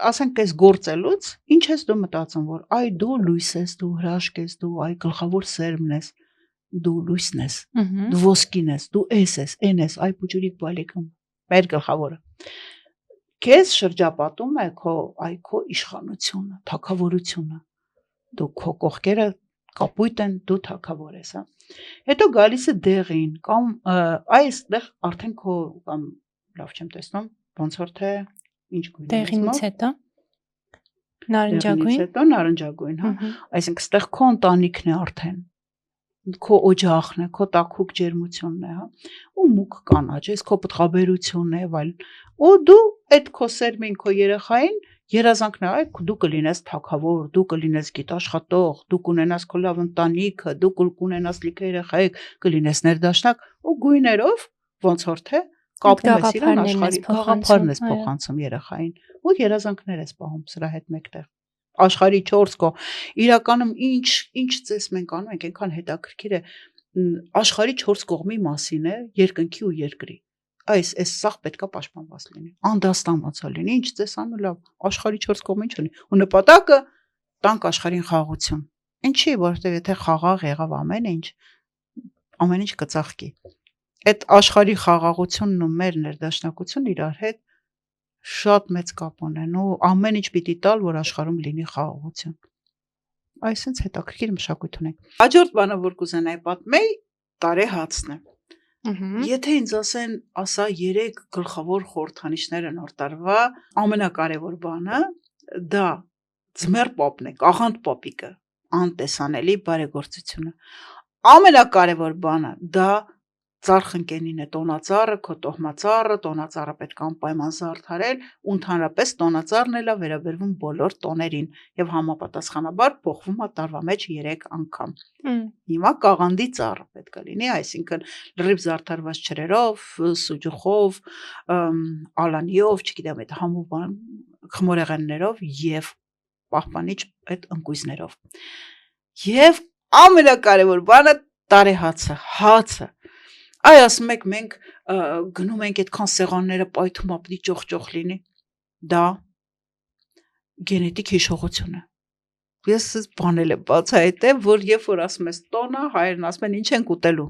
Ասենք այս գործելուց ինչ ես դու մտածում, որ այ դու լույս ես, դու հրաշք ես, դու այ գլխավոր սերմն ես, դու լույսն ես, դու ոսկին ես, դու ես, այն ես, այ փուջուրիկ բալիկում, մեր գլխավորը։ Քեզ շրջապատում է քո իշխանությունը, թագավորությունը։ Դու քո կողքերը կապույտ են, դու թագավոր ես, հա։ Հետո գալիս է դեղին կամ այստեղ արդեն քո կամ լավ չեմ տեսնում, ոնց որ թե ինչ գույն է։ Դեղինից հետո նարնջագույն։ Հետո նարնջագույն, հա։ Այսինքն այստեղ քո ընտանիքն է արդեն։ Քո օջախն է, քո տաքուկ ջերմությունն է, հա։ Ու մուկ կանաչ, այս քո պտղաբերությունն է, այլ։ Ու դու այդ քո սերմին, քո երեխային երազանքն է, այ դու կլինես թագավոր, դու կլինես գիտաշխատող, դու կունենաս քո լավ ընտանիքը, դու կունենաս լիքը երեխայք, կլինես ներդաշնակ ու գույներով ոնց որ թե կապում ես իրան աշխարհի, գաղափարն ես փոխանցում երեխային ու երազանքներ ես պահում սրա հետ մեկտեղ։ Աշխարհի 4 կողմ իրականում ինչ ծես մենք անում ենք, այնքան հետաքրքիր է, աշխարհի 4 կողմի մասին է, երկնքի ու երկրի։ Այս սաղ պետքա պաշտպանված լինի, անդաստան ոնց է լինի, ինչ ծես անում լավ, աշխարհի 4 կողմը ինչ ունի, ու նպատակը տանք աշխարհին խաղաղություն։ Ինչի, որովհետև եթե խաղաղ եղավ ամեն ինչ կծաղկի։ Այդ աշխարհի խաղաղությունն ու մեր ներդաշնակությունն իրար հետ շատ մեծ կապ ունեն ու ամեն ինչ պիտի տալ, որ աշխարհում լինի խաղաղություն։ Այսինքն հետաքրքիր մշակույթ ունենք։ Հաջորդ բանը, որ կուզենայի պատմեի, տարեհացն է։ Եթե ինձ ասեն, ասա 3 գլխավոր խորհրդանիշները նոր տարվա, ամենակարևոր բանը դա ձմեռ պապն է, աղանդ պապիկը, անտեսանելի բարեգործությունը։ Ամենակարևոր բանը դա ծառխնկենին է, տոնածառը, քո տոնածառը պետք է անպայման զարդարել, ու ընդհանրապես տոնածառն էլ է վերաբերվում բոլոր տոներին եւ համապատասխանաբար փոխվում է տարվա մեջ 3 անգամ։ Հիմա կաղանդի ծառը պետք է լինի, այսինքն լրիվ զարդարված ջրերով, սուջուխով, ալանիով, չգիտեմ, այդ համով խմորեղեններով եւ պահպանիչ այդ ընկույզներով։ Եվ ամենակարևոր բանը տարեհացը, հացը։ Այ ասում եք մենք գնում ենք այդքան սեղանները պայթում ապնի ճոխ լինի։ Դա գենետիկ հիշողություն է։ Ես բանել եմ բացահայտել, որ երբ որ ասում ես տոնը, հայերն ասում են ինչ ենք ուտելու։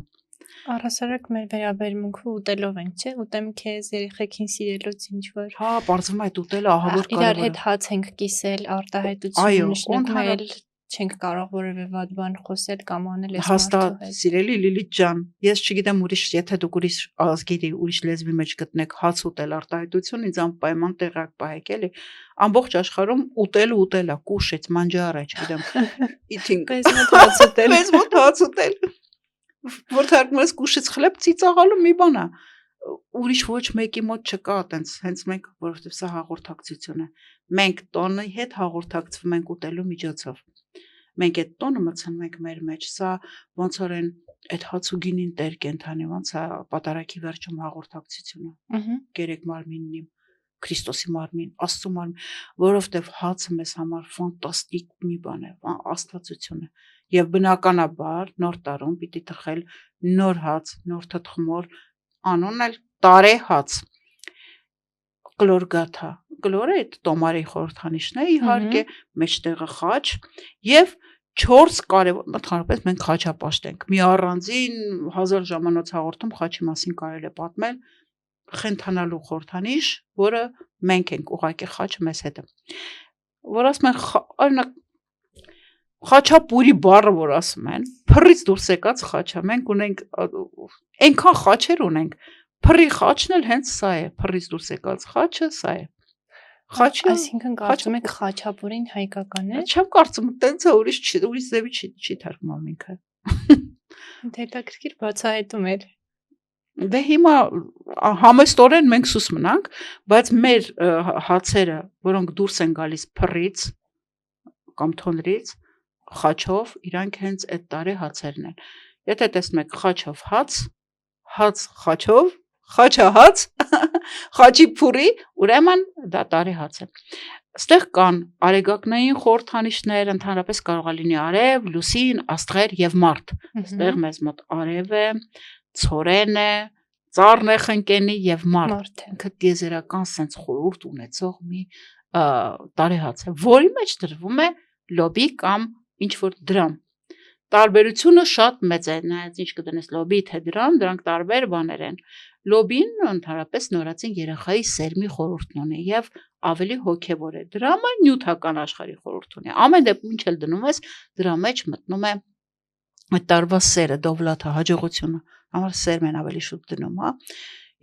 Առհասարակ մեր վերաբերմունքը ուտելով ենք, չէ՞, ուտեմ քեզ, երեխեքին սիրելուց ինչ որ։ Հա, բարձվում է այդ ուտելը ահավոր կարևոր է։ Իրար հետ հաց ենք կիսել, արտահայտություն նշանակում է, չենք կարող որևէ վատ բան խոսել կամ անել այս մարդու հետ։ Հաստատ, սիրելի Լիլիթ ջան, ես չգիտեմ ուրիշ, եթե դուք ուրիշ ազգերի, ուրիշ լեզվի մեջ գտնեք հաց ուտել արտահայտություն, ինձ անպայման տեղակ պահեք, էլի։ Ամբողջ աշխարհում ուտելը, կուշեց, մանջարը, չգիտեմ, eating, Պես մոտ հաց ուտել։ Պես մոտ հաց ուտել։ Որ թարգում ես կուշից խլებ ծիծաղալու մի բան է։ Ուրիշ ոչ մեկի մոտ չկա այտենց, հենց մենք, որովհետև սա հաղորդակցություն է։ Մենք տոնի հետ հաղորդակցվում ենք ուտելու միջոցով։ Մենք այդ տոնը մտցնում ենք մեր մեջ, սա ոնց որ այդ հացուգինին տեր կենթանի, ոնց է պատարագի վերջում հաղորդակցությունը։ Գերեկ մարմինն իմ, Քրիստոսի մարմին, Աստծո մարմին, որովհետև հացը մեզ համար ֆանտաստիկ մի բան է, աստվածություն է։ Եվ բնականաբար նոր տարում պիտի թխել նոր հաց, նոր թթխմոր, անունն էլ տարեհաց։ Կլորգաթա, կլորը այդ տոմարի խորհրդանիշն է, իհարկե, մեջտեղը խաչ եւ 4 կարևոր, ընդհանրապես մենք խաչապաշտ ենք։ Մի առանձին 1000 ժամանոց հաղորդում խաչի մասին կարելի է պատմել, խենթանալու խորհրդանիշ, որը մենք ենք ուղղակի խաչը մեզ հետ է։ Որ ասում են, օրինակ խաչապուրի բառը որ ասում են, փռից դուրս եկած խաչա, մենք ունենք այնքան խաչեր ունենք, փռի խաչն էլ հենց սա է, փռից դուրս եկած խաչը սա է։ Խաչը, այսինքն կարծում եք խաչապուրին հայկական է։ Չեմ կարծում, տենց է ուրիշ ձևի չի թարգմանվում ինքը։ Հետաքրքիր բացահայտում էր։ Դե հիմա համեստորեն մենք սուս մնանք, բայց մեր հացերը, որոնք դուրս են գալիս փռից կամ թոնրից, խաչով, իրանք հենց այդ տարե հացերն են։ Եթե տեսնում եք խաչով հաց, հաց խաչով, խաչահաց, խաչի փուրի, ուրեմն դա տարեհաց է։ Ստեղ կան արեգակնային խորհրդանիշներ, ընդհանրապես կարող է լինի արև, լուսին, աստղեր եւ մարդ։ Ստեղ մեզ մոտ արև է, ցորեն է, ծառն է խնկենի եւ մարդ։ Ինքը տիեզերական sense խորհուրդ ունեցող մի տարեհաց է, որի մեջ դրվում է լոբի կամ ինչ որ դրամ։ Տարբերությունը շատ մեծ է, նայած ինչ կդնես լոբի թե դրամ, դրանք տարբեր բաներ են։ Լոբին ընդհանրապես նորածին երեխայի սերմի խորհուրդն ունի եւ ավելի հոգեվոր է։ Դրամը նյութական աշխարհի խորհուրդ ունի։ Ամեն դեպքում ինչ էլ դնում ես, դրա մեջ մտնում է այդ տարվա սերը, դովլաթը, հաջողությունը, համար սերմ են ավելի շուտ դնում, հա։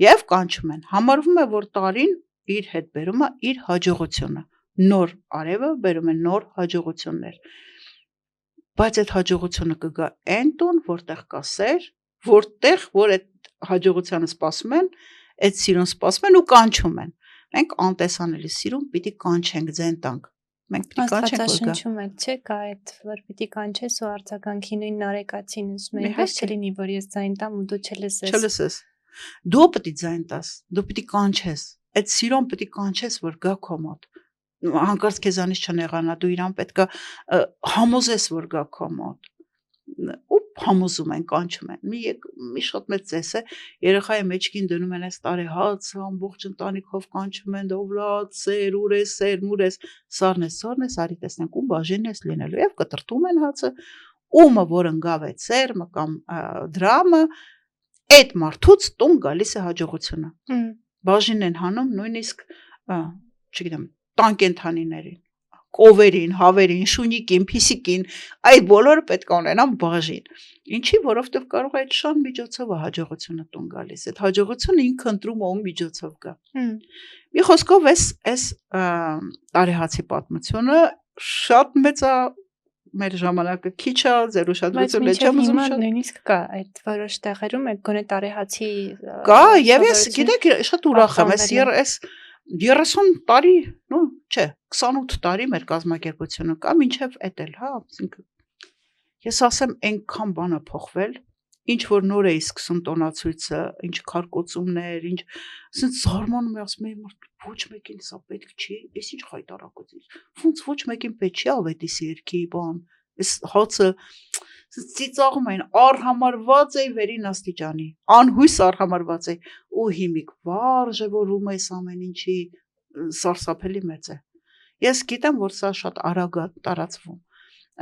Եվ կանչում են։ Համարվում է, որ տարին իր հետ բերում է իր հաջողությունը։ Նոր արևը բերում է նոր հաջողություններ։ Բայց այդ հաջողությունը կգա այն տուն, որտեղ կա սեր, որտեղ որ այդ հաջողությանը սպասում են, այդ սիրուն սպասում են ու կանչում են։ Մենք անտեսանելի սիրուն պիտի կանչենք, ձեն տանք։ Մենք պիտի կանչենք, որ գա։ Աստվածաշնչում էլ չէ, կա այդ, որ պիտի կանչես ու արձագանքի նույն նարեկացին, ասում են, ոչ չլինի, որ ես ձայն տամ ու դու չլսես։ Չլսես։ Դու պիտի ձայն տաս, դու պիտի կանչես։ Այդ սիրուն պիտի կանչես, որ գա քո մոտ։ Հանկարծ քեզանից չնեղանա, դու իրան պետքա համոզես, որ գա քո մոտ։ Ու համոզում են, կանչում են։ Մի շատ մեծ ծես է, երեխայի մեջքին դնում են այս տարեհացը, ամբողջ ընտանիքով կանչում են, դովլատ, սեր, ուրես, սեր, մուրես, սառնես, արի տեսնենք ում բաժինն ես լինելու եւ կտրտում են հացը, ումը որ ընկավ այդ սերմը կամ դրամը, այդ մարդուց տուն գալիս է հաջողությունը։ Բաժին են հանում նույնիսկ, չգիտեմ, տանկենթանիներին, կովերին, հավերին, շունիկին, փիսիկին, այդ բոլորը պետք է ունենան բաժին։ Ինչի, որովհետև կարող է այդ շան միջոցով է հաջողությունը տուն գալիս։ Այդ հաջողությունը ինքը ընտրում ում միջոցով գա։ Մի խոսքով այս տարեհացի պատմությունը շատ մեծ է, մեր ժամանակը քիչ է, ձեր ուշադրությունը չեմ ուզում շատ։ Նույնիսկ կա այդ որոշ տեղերում այդ գոնե տարեհացի կա, եւ ես գիտեք շատ ուրախ եմ, այս 30 տարի, նո, չէ, 28 տարի մեր կազմակերպությունը կա, մինչև էդ էլ, հա, այսինքն ես ասեմ այնքան բան է փոխվել, ինչ որ նոր էի սկսում տոնացույցը, ինչ քարկոծումներ, ինչ, ասենց զարմանում եմ, ասում եմ, ոչ մեկին սա պետք չի, այս ինչ խայտարակություն, ոնց ոչ մեկին պետք չի ավետիսի երկի բան, այս հացը ծիծաղում էին, արհամարված էի վերին աստիճանի, անհույս արհամարված էի, ու հիմիկ վարժ է, որ ում ես ամեն ինչի սարսափելի մեծ է։ Ես գիտեմ, որ սա շատ արագ է տարածվում։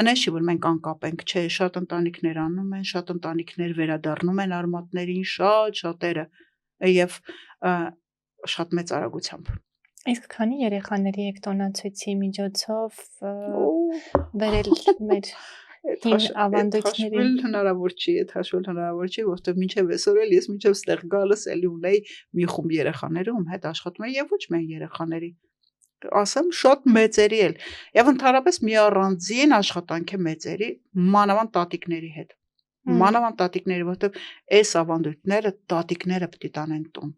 Այնպես չի, որ մենք անկապ ենք, չէ, շատ ընտանիքներ անում են, շատ ընտանիքներ վերադառնում են արմատներին, շատերը եւ շատ մեծ արագությամբ։ Իսկ քանի երեխաների եք տոնացույցի միջոցով վերել մեր ավանդույթներին։ Հնարավոր չի, այդ հաշվել հնարավոր չի, որովհետեւ մինչեւ այսօր էլ ես մինչեւ ստեղ գալս էլի ունեի մի խումբ երեխաների, ում հետ աշխատում եմ եւ ոչ միայն երեխաների, ասեմ շատ մեծերի էլ եւ ընդհանրապես մի առանձին աշխատանք է մեծերի, մանավանդ տատիկների հետ։ Մանավանդ տատիկների, որովհետեւ այս ավանդույթները տատիկները պետք է տանեն տուն։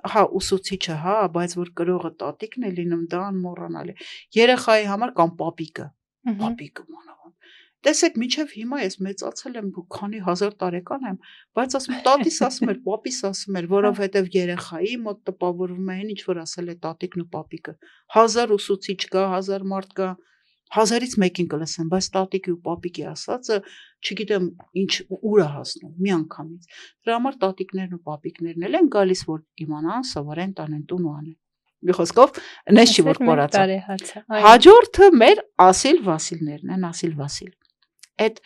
Հա, ուսուցիչը, հա, բայց որ կրողը տատիկն է լինում, դա անմոռանալի։ Երեխայի համար կամ պապիկը մանավանդ։ Տեսեք, մինչև հիմա ես մեծացել եմ, քանի 1000 տարեկան եմ, բայց ասում տատիս ասում էր, պապիս ասում էր, որովհետև երեխայի մոտ տպավորվում է ինչ որ ասել է տատիկն ու պապիկը։ 1000 ուսուցիչ կա, 1000 մարդ կա, 1000-ից մեկին կլսեն, բայց տատիկի ու պապիկի ասածը, չգիտեմ, ինչ ուր է հասնում, մի անգամից։ Դրա համար տատիկներն ու պապիկներն էլ են գալիս, որ իմանան, սովորեն, տանեն տուն ու անեն։ Մի խոսքով, նես չի որ կորացա։ Հաջորդը մեր Ասիլ Վասիլներն են, Ասիլ Վասիլ։ Այդ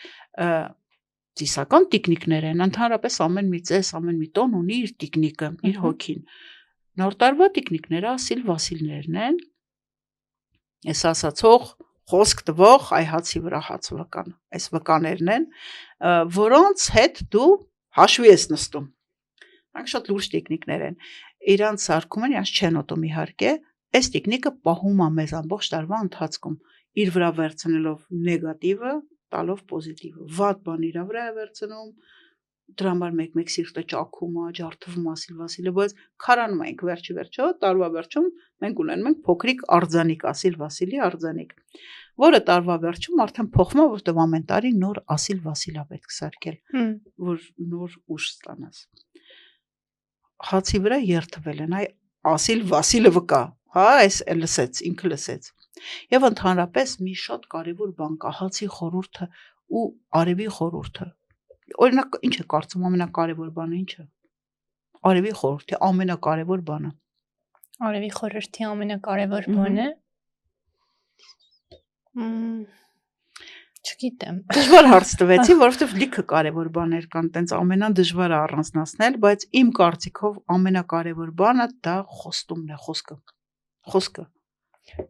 ծիսական տիկնիկներ են, ընդհանրապես ամեն մի ծես, ամեն մի տոն ունի իր տիկնիկը, իր հոգին։ Նոր տարվա տիկնիկները Ասիլ Վասիլներն են։ Այս ասացող խոսք տվող այ հացի վրա հաց վկան, այս վկաներն են, որոնց հետ դու հաշվի ես նստում։ Նրանք շատ լուրջ տիկնիկներ են։ Իրանց սարքում են, իրանց չեն ուտում իհարկե, այս տիկնիկը պահում է մեզ ամբողջ տարվա ընթացքում, իր վրա վերցնելով նեգատիվը, տալով պոզիտիվը, վատ բան իր վրա է վերցնում, դրա համար մեկ-մեկ սիրտը ճաքում է, ջարդվում Ասիլ Վասիլը, բայց քարանում ենք վերջի տարվա վերջում մենք ունենում ենք փոքրիկ արձանիկ, Ասիլ Վասիլի արձանիկ, որը տարվա վերջում արդեն փոխվում է, որտեղ ամեն տարի նոր Ասիլ Վասիլա պետք սարքել, որ նոր ուժ ստանաս։ Հացի վրա երթվել են, այ Ասիլ Վասիլը վկա, հա, այս լսեց, ինքը լսեց։ Եվ ընդհանրապես մի շատ կարևոր բան կա հացի խորհուրդը ու արևի խորհուրդը։ Օրինակ, ինչ է կարծում ամենակարևոր բանը ինչը։ Արևի խորհրդի ամենակարևոր բանը։ Արևի խորհրդի ամենակարևոր բանը։ Չգիտեմ։ Դժվար հարց տվեցի, որովհետև լիքը կարևոր բաներ կան, տենց ամենադժվարը առանձնացնել, բայց իմ կարծիքով ամենակարևոր բանը դա խոստումն է, խոսքը։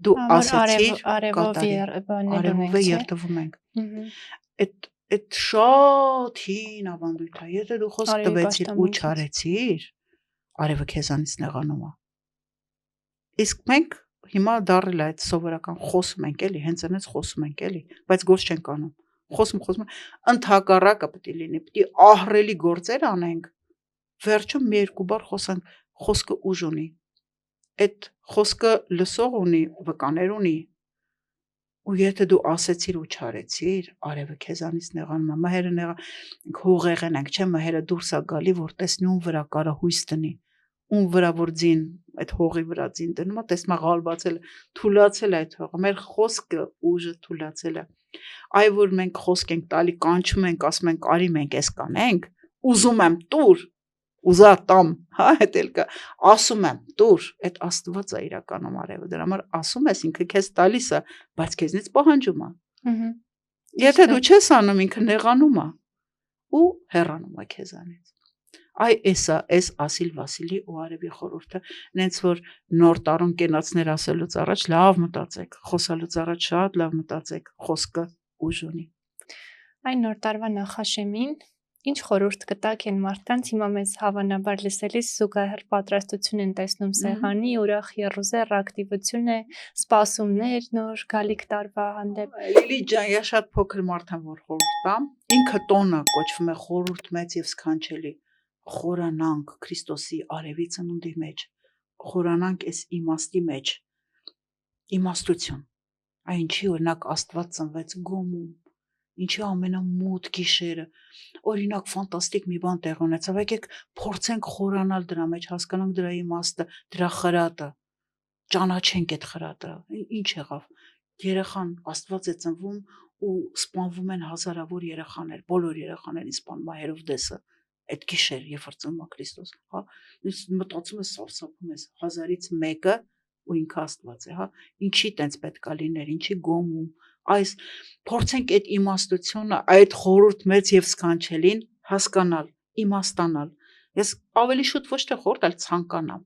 Դու ասացիր, արևով երթվում ենք։ Այդ շատ հին ավանդույթ է, եթե դու խոսք տվեցիր ու չարեցիր, արևը քեզանից նեղանում է։ Իսկ մենք հիմա դառել է այդ սովորական խոսում ենք էլի, հենց այնպես խոսում ենք էլի, բայց գործ չենք անում։ Խոսում, ընդհակառակը պետք է լինի, պետք է ահռելի գործեր անենք, վերջում մի երկու բառ խոսանք, խոսքը ուժ ունի։ Այդ խոսքը լսող ունի, վկաներ ունի։ Ու եթե դու ասեցիր ու չարեցիր, արևը քեզանից նեղանում է, մահերը հողեղեն ենք, չէ՞, մահերը դուրս է գալի, որ տեսնի ում վրա կարա հույս տնի, ում վրա որ ձին, այդ հողի վրա ձին դնում է, տեսնա գալբացել, թուլացել է այդ հողը, մեր խոսքը ուժը թուլացել է։ Այ որ մենք խոսք ենք տալի, կանչում ենք, ասում ենք, արի մենք էս կանենք, ուզում եմ տուր, ուզա տամ, հա, հետ էլ կա, ասում եմ, տուր, այդ Աստված է իրականում արևը, դրա համար ասում ես, ինքը քեզ տալիս է, բայց քեզնից պահանջում է։ Եթե դու չես անում, ինքը նեղանում է ու հեռանում է քեզանից։ Այ էսա, էս Ասիլ Վասիլի ու արևի խորհուրդը, նենց որ նոր տարուն կենացներ ասելուց առաջ լավ մտածեք, խոսալուց առաջ շատ լավ մտածեք, խոսքը ուժ ունի։ Այն նոր տարվա նախաշեմին ինչ խորհուրդ կտաք են մարդկանց հիմա մեզ հավանաբար լսելիս զուգահեռ պատրաստություն են տեսնում սեղանի, ուրախ եռուզեռ ակտիվություն է, սպասումներ նոր գալիք տարվա հանդեպ։ Լիլի ջան, ես շատ փոքր մարդ եմ, որ խորհուրդ տամ, ինքը տոնը կոչվում է խորհուրդ մեծ եւ սքանչելի, խորանանք Քրիստոսի արևի ծնունդի մեջ, խորանանք այս իմաստի մեջ, իմաստություն, այն ինչի օրինակ Աստված ծնվեց գոմում, ինչի ամենամութ գիշերը, օրինակ ֆանտաստիկ մի բան տեղ ունեցավ, եկեք փորձենք խորանալ դրա մեջ, հասկանանք դրա իմաստը, դրա խրատը, ճանաչենք այդ խրատը, ինչ եղավ, երեխան Աստված է ծնվում ու սպանվում են հազարավոր երեխաներ, բոլոր երեխաներին սպանում է Հերովդեսը, այդ գիշեր, երբ որ ծնվում է Քրիստոս, հա, մտածում ես, սարսափում ես, 1000-ից մեկը ու ինքը Աստված է, հա, ինչի տենց պետքա լիներ, ինչի գոմում, այս փորձենք այդ իմաստությունը, այդ խորհուրդ մեծ եւ սքանչելին հասկանալ, իմաստանալ։ Ես ավելի շուտ ոչ թե խորհուրդ, այլ ցանկանամ։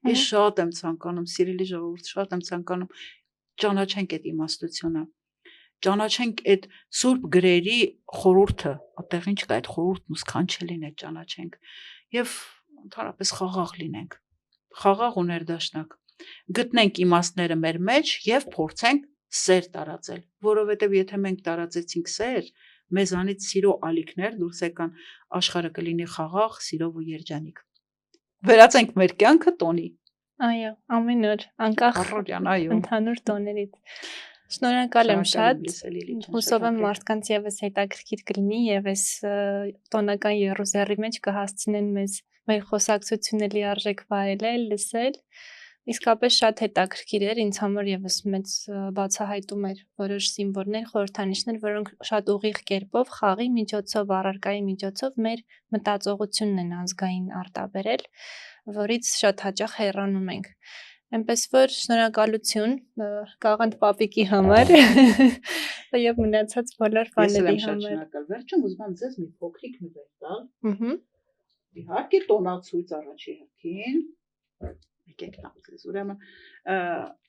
Ես շատ եմ ցանկանում, սիրելի ժողովուրդ, շատ եմ ցանկանում ճանաչենք այդ իմաստությունը, ճանաչենք այդ սուրբ գրերի խորհուրդը, այդտեղ ինչ կա այդ խորհուրդն ու սքանչելին այդ ճանաչենք եւ ընդհանրապես խաղաղ լինենք, խաղաղ ու ներդաշնակ, գտնենք իմաստները մեր մեջ եւ փորձենք սեր տարածել, որովհետեւ եթե մենք տարածեցինք սեր, մեզանից սիրո ալիքներ դուրս եկան, աշխարհը կլինի խաղաղ, սիրով ու երջանիկ։ Վերածենք մեր կյանքը տոնի։ Այո, ամեն օր, անկախ ընդհանուր տոներից։ Շնորհակալ եմ շատ։ Հուսով եմ մարդկանց եւս հետաքրքիր կլինի եւ այս տոնական եռուզեռի մեջ կհասցնեն մեզ մեր խոսակցությունը լիարժեք վայելել, լսել։ Իսկապես շատ հետաքրքիր էր, ինձ համար եւս մեծ բացահայտում էր որոշ սիմվոլներ, խորհրդանիշներ, որոնք շատ ուղիղ կերպով խաղի միջոցով, առարկայի միջոցով մեր մտածողությունն են ազգային արտաբերել, որից շատ հաճախ հեռանում ենք։ Այնպես որ շնորհակալություն Կաղանդ պապիկի համար եւ մնացած բոլոր բաների համար։ Վերջում ուզում եմ ձեզ մի փոքրիկ նվեր տալ։ Իհարկե տոնացույց առաջի հերթին։ Եկեք նայենք, ուրեմն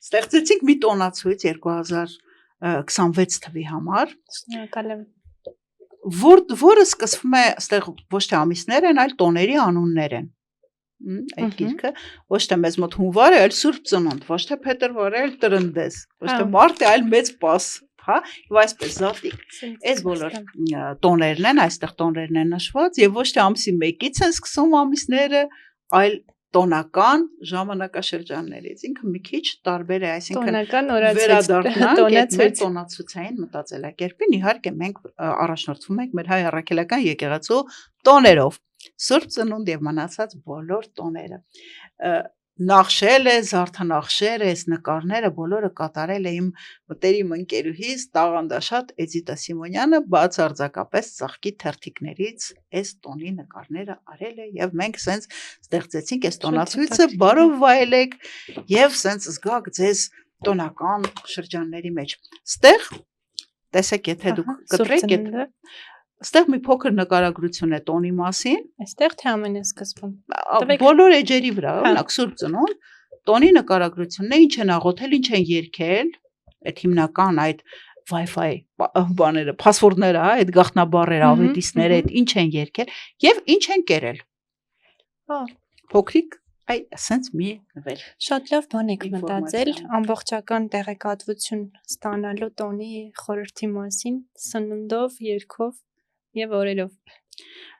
ստեղծեցինք մի տոնացույց 2026 թվի համար։ Շնորհակալ եմ։ Որը սկսվում է, այստեղ ոչ թե ամիսներ են, այլ տոների անուններ են։ Այդ գիրքը ոչ թե մեզ մոտ հունվար է, այլ Սուրբ Ծնունդ, ոչ թե փետրվար է, այլ Տրնդես, ոչ թե մարտ է, այլ Մեծ Պաս, հա, եւ այսպես զատիկ։ Այս բոլոր տոներն են, այստեղ տոներն են նշված եւ ոչ թե ամսի 1-ից են սկսում ամիսները, այլ տոնական ժամանակաշրջաններից։ Ինքը մի քիչ տարբեր է, այսինքն վերադառնանք մեր տոնացուցային մտածելակերպին, իհարկե մենք առաջնորդվում ենք մեր հայ առաքելական եկեղեցու տոներով, Սուրբ Ծնունդ եւ մնացած բոլոր տոները։ նախշել է, զարդանախշեր է, այս նկարները բոլորը կատարել է իմ մտերիմ ընկերուհիս տաղանդաշատ Էդիտա Սիմոնյանը, բացարձակապես ծաղկի թերթիկներից այս տոնի նկարները արել է եւ մենք սենց ստեղծեցինք այս տոնացույցը, բարով վայելեք եւ սենց զգաք ձեզ տոնական շրջանների մեջ։ Ստեղ տեսեք, եթե դուք կտրեք, այստեղ մի փոքր նկարագրություն է տոնի մասին։ Այստեղ թե ամենասկզբում։ Բոլոր էջերի վրա, օրինակ Սուրբ Ծնունդ, տոնի նկարագրությունն է, ինչ են աղոթել, ինչ են երգել, այդ հիմնական այդ Wi-Fi բաները, փասվորդները, այդ գաղտնաբառերը, ավետիսները, այդ ինչ են երգել եւ ինչ են կերել։ Փոքրիկ այ ասենց մի նվեր։ Շատ լավ բան եք մտածել, ամբողջական տեղեկատվություն ստանալու տոնի խորհրդի մասին, սննդով, երգով եւ օրերով։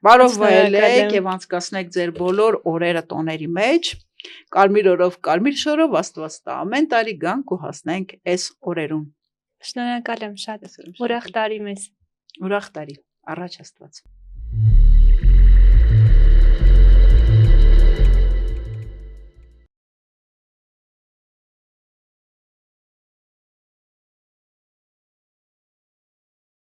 Բարով վայելեք եւ անցկացնեք ձեր բոլոր օրերը տոների մեջ։ Կարմիր օրով, կարմիր շորով Աստված տա ամեն տարի գանք ու հասնենք այս օրերուն։ Շնորհակալ եմ շատ։ Ուրախ տարի մեզ։ Ուրախ տարի։ Առաջ Աստված։